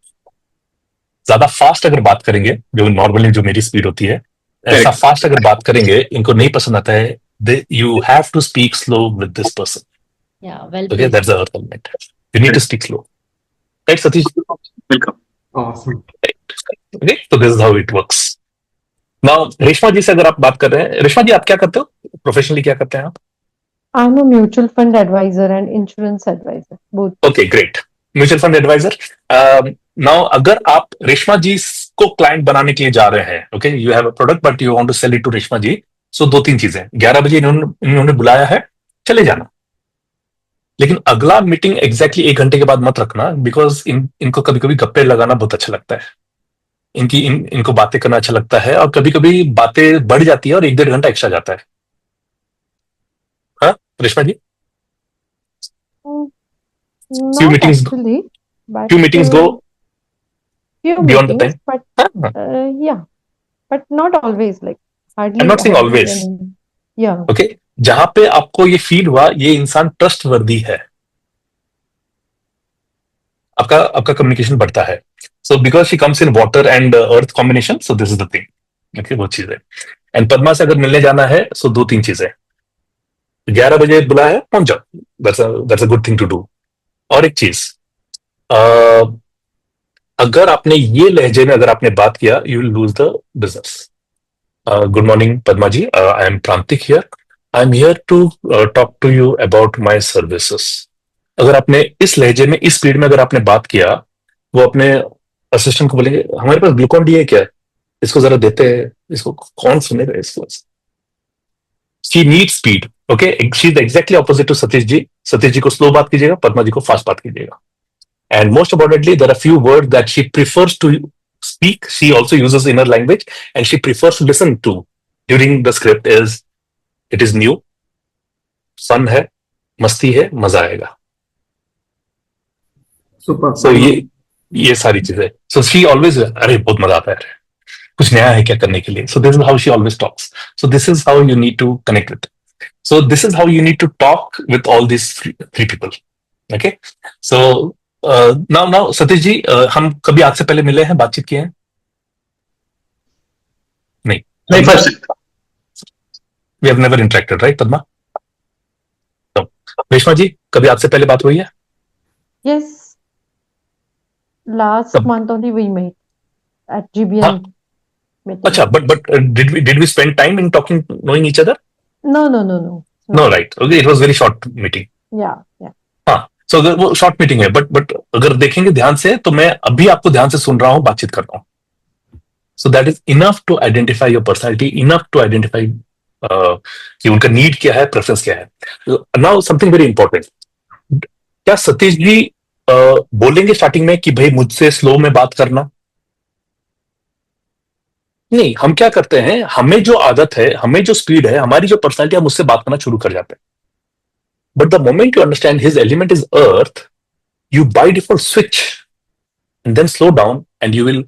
ज्यादा फास्ट अगर बात करेंगे, जो नॉर्मली जो मेरी स्पीड होती है, ऐसा Correct. फास्ट अगर बात करेंगे इनको नहीं पसंद आता है. You have to speak slow with this person. Yeah, well Okay, played. that's the earth element. You need to speak slow. Right, Satish? Welcome. Awesome. Okay, so this is how it works. Now, Reshma ji से अगर आप बात कर रहे हैं, रेशमा जी आप क्या करते हो? प्रोफेशनली क्या करते हैं आप? I'm a mutual fund advisor and insurance advisor, both. Okay, great. Mutual fund advisor. Now अगर आप रेशमा जी को क्लाइंट बनाने के लिए जा रहे हैं, okay, you have a product but you want to sell it to Reshma ji, so 2-3 चीजें. 11 बजे इन्होंने बुलाया है, चले जाना. लेकिन अगला मीटिंग एग्जैक्टली 1 घंटे के बाद मत रखना, बिकॉज इनको कभी कभी गप्पे लगाना बहुत अच्छा लगता है. इनको बातें करना अच्छा लगता है, और कभी कभी बातें बढ़ जाती है और 1-1.5 घंटा एक्स्ट्रा जाता है. हाँ रेशमा जी? Not meetings- actually, but few meetings go few beyond the meetings, time. but yeah, but not always. Like hardly. I'm not saying hardly always. any. Yeah. Okay, जहां पे आपको ये फील हुआ ये इंसान ट्रस्टवर्दी है, आपका कम्युनिकेशन बढ़ता है. So because she comes in water and earth combination, so this is the thing. Okay, वो चीज है. एंड पद्मा से अगर मिलने जाना है, सो 2-3 चीजें. 11 बजे बुलाया है, पहुंच जाओ. That's a good thing to do. और एक चीज, अगर आपने ये लहजे में अगर आपने बात किया, you will lose the business. Good morning Padma ji, I am Prantik here. I am here to talk to you about my services. अगर आपने इस लहजे में, इस स्पीड में अगर आपने बात किया, वो अपने असिस्टेंट को बोलेंगे हमारे पास ग्लूकॉन डी है क्या, इसको जरा देते हैं, इसको कौन सुनेगा इसको. She need speed. Okay, she is exactly opposite to Satish ji. Satish ji को स्लो बात कीजिएगा, पद्मा जी को फास्ट बात कीजिएगा. And most importantly, there are few words that she prefers to speak. She also uses inner language, and she prefers to listen to during the script. It is new, fun है, मस्ती है, मजा आएगा. Super. So ये सारी चीजें. So she always, अरे बहुत मजा आता है, कुछ नया है क्या करने के लिए. So this is how she always talks. So this is how you need to connect with. So this is how you need to talk with all these three people. Okay. So now Satish ji, हम कभी आपसे पहले मिले हैं, बातचीत किए हैं? नहीं, first. We have never interacted, right, Padma? तो रेशमा जी, कभी आपसे पहले बात हुई है? Yes. Last कब? month only we met at GBN हाँ. meeting. अच्छा, but did we spend time in talking, knowing each other? No. No, right. Okay, it was very short meeting. Yeah. हाँ, so अगर वो शॉर्ट मीटिंग है, but अगर देखेंगे ध्यान से, तो मैं अभी आपको ध्यान से सुन रहा हूँ, बातचीत कर रहा हूँ. So that is enough to identify your personality, enough to identify कि उनका नीड क्या है, प्रेफरेंस क्या है. Now something very important. क्या सतीश जी बोलेंगे स्टार्टिंग में कि भाई मुझसे स्लो में बात करना? नहीं, हम क्या करते हैं, हमें जो आदत है, हमें जो स्पीड है, हमारी जो पर्सनैलिटी, हम उससे बात करना शुरू कर जाते हैं. But the moment you understand his element is earth, you by default switch and then slow down and you will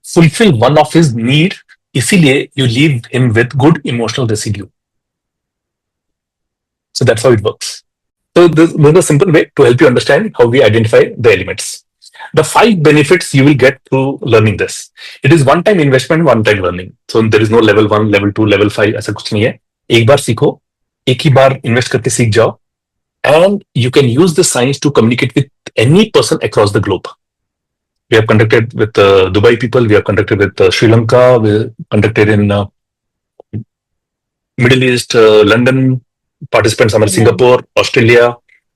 fulfill one of his need. इसीलिए you leave him with good emotional residue. So that's how it works. So this is a simple way to help you understand how we identify the elements. The 5 benefits you will get through learning this. It is one-time investment, one-time learning. So there is no level 1, level 2, level 5, ऐसा कुछ नहीं है. एक बार सीखो, एक ही बार invest करके सीख जाओ. And you can use this science to communicate with any person across the globe. We have conducted with Dubai people, we have conducted with Sri Lanka, we conducted in Middle East, London, participants हमारे Singapore, Australia,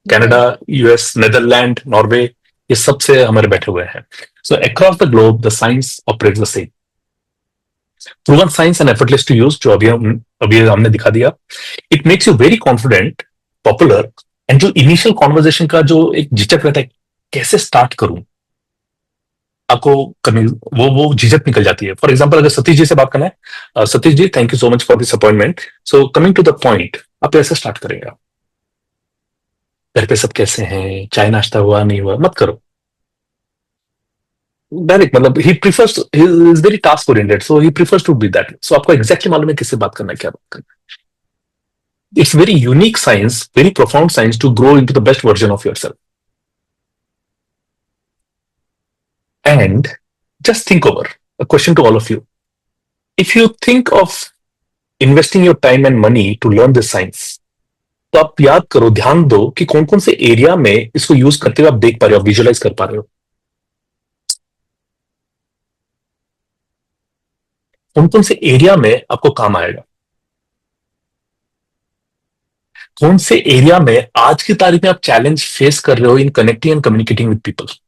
Canada, US, Netherlands, Norway, ये सब से हमारे बैठे हुए हैं. So across the globe, the science operates the same. Proven science and effortless to use, जो अभी हमने दिखा दिया. It makes you very confident, popular, and जो इनिशियल कॉन्वर्जेशन का जो एक झिझक रहता है, कैसे स्टार्ट करूं, आपको करनी वो झिझक निकल जाती है. फॉर एग्जाम्पल अगर सतीश जी से बात करना है, Satish ji thank you so much for this appointment. So coming to the point, आप ऐसे स्टार्ट करेंगे. आप घर पे सब कैसे हैं, चाय नाश्ता हुआ नहीं हुआ, मत करो डायरेक्ट. मतलब he prefers, he is very task oriented, so he prefers to be that. So आपको एग्जैक्टली मालूम है किससे बात करना है, क्या बात करना है. It's very unique science, very profound science to grow into the best version of yourself. And just think over a question to all of you. If you think of investing your time and money to learn this science, तो आप याद करो, ध्यान दो कि कौन कौन से एरिया में इसको यूज करते हुए आप देख पा रहे हो, आप विजुअलाइज कर पा रहे हो. कौन कौन से एरिया में आपको काम आएगा, कौन से एरिया में आज की तारीख में आप चैलेंज फेस कर रहे हो in connecting and communicating with people.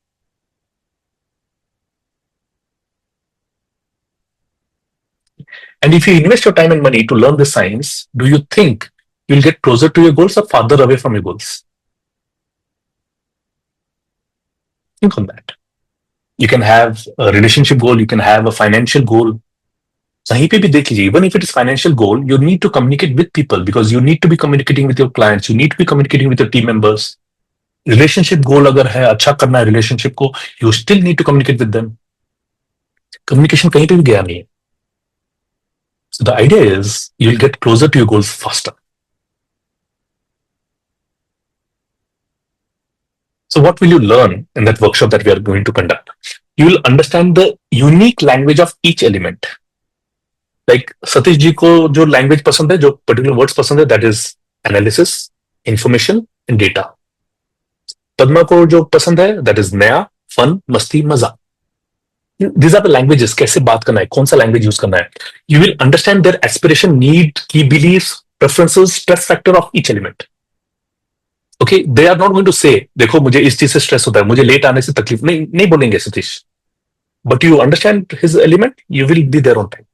And if you invest your time and money to learn this science, do you think you'll get closer to your goals or farther away from your goals? Think on that. You can have a relationship goal, you can have a financial goal. कहीं पे भी देख लीजिए, even if it is financial goal, you need to communicate with people because you need to be communicating with your clients, you need to be communicating with your team members. Relationship goal अगर है, अच्छा करना है relationship को, you still need to communicate with them. Communication कहीं पे भी गया नहीं है. So the idea is you'll get closer to your goals faster. So what will you learn in that workshop that we are going to conduct? You will understand the unique language of each element. Like Satish ji ko jo language pasand hai, jo particular words pasand hai, that is analysis, information and data. Padma ko jo pasand hai, that is naya, fun, masti, maza. These are the languages. कैसे बात करना है, कौन सा language use करना है. You will understand their aspiration, need, key beliefs, preferences, stress factor of each element. Okay, they are not going to say, देखो मुझे इस चीज से स्ट्रेस होता है, मुझे लेट आने से तकलीफ नहीं बोलेंगे Satish. But you understand his element, you will be there on time.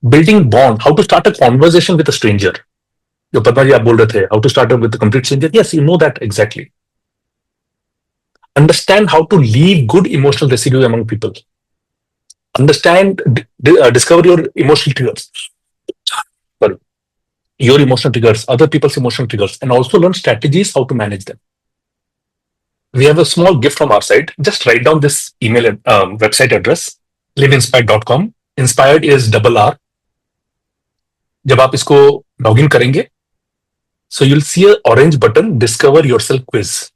Building bond, how to start a conversation with a stranger. जो पद्मा जी आप बोल रहे थे, how to start with a complete stranger. Yes, you know that exactly. Understand how to leave good emotional residue among people. Understand, discover your emotional triggers. Sorry. Your emotional triggers, other people's emotional triggers, and also learn strategies how to manage them. We have a small gift from our side. Just write down this email website address, liveinspired.com. Inspired is double R. जब आप इसको login करेंगे, so you'll see an orange button, Discover Yourself Quiz.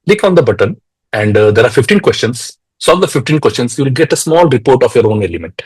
Click on the button and there are 15 questions. Solve the 15 questions. You will get a small report of your own element.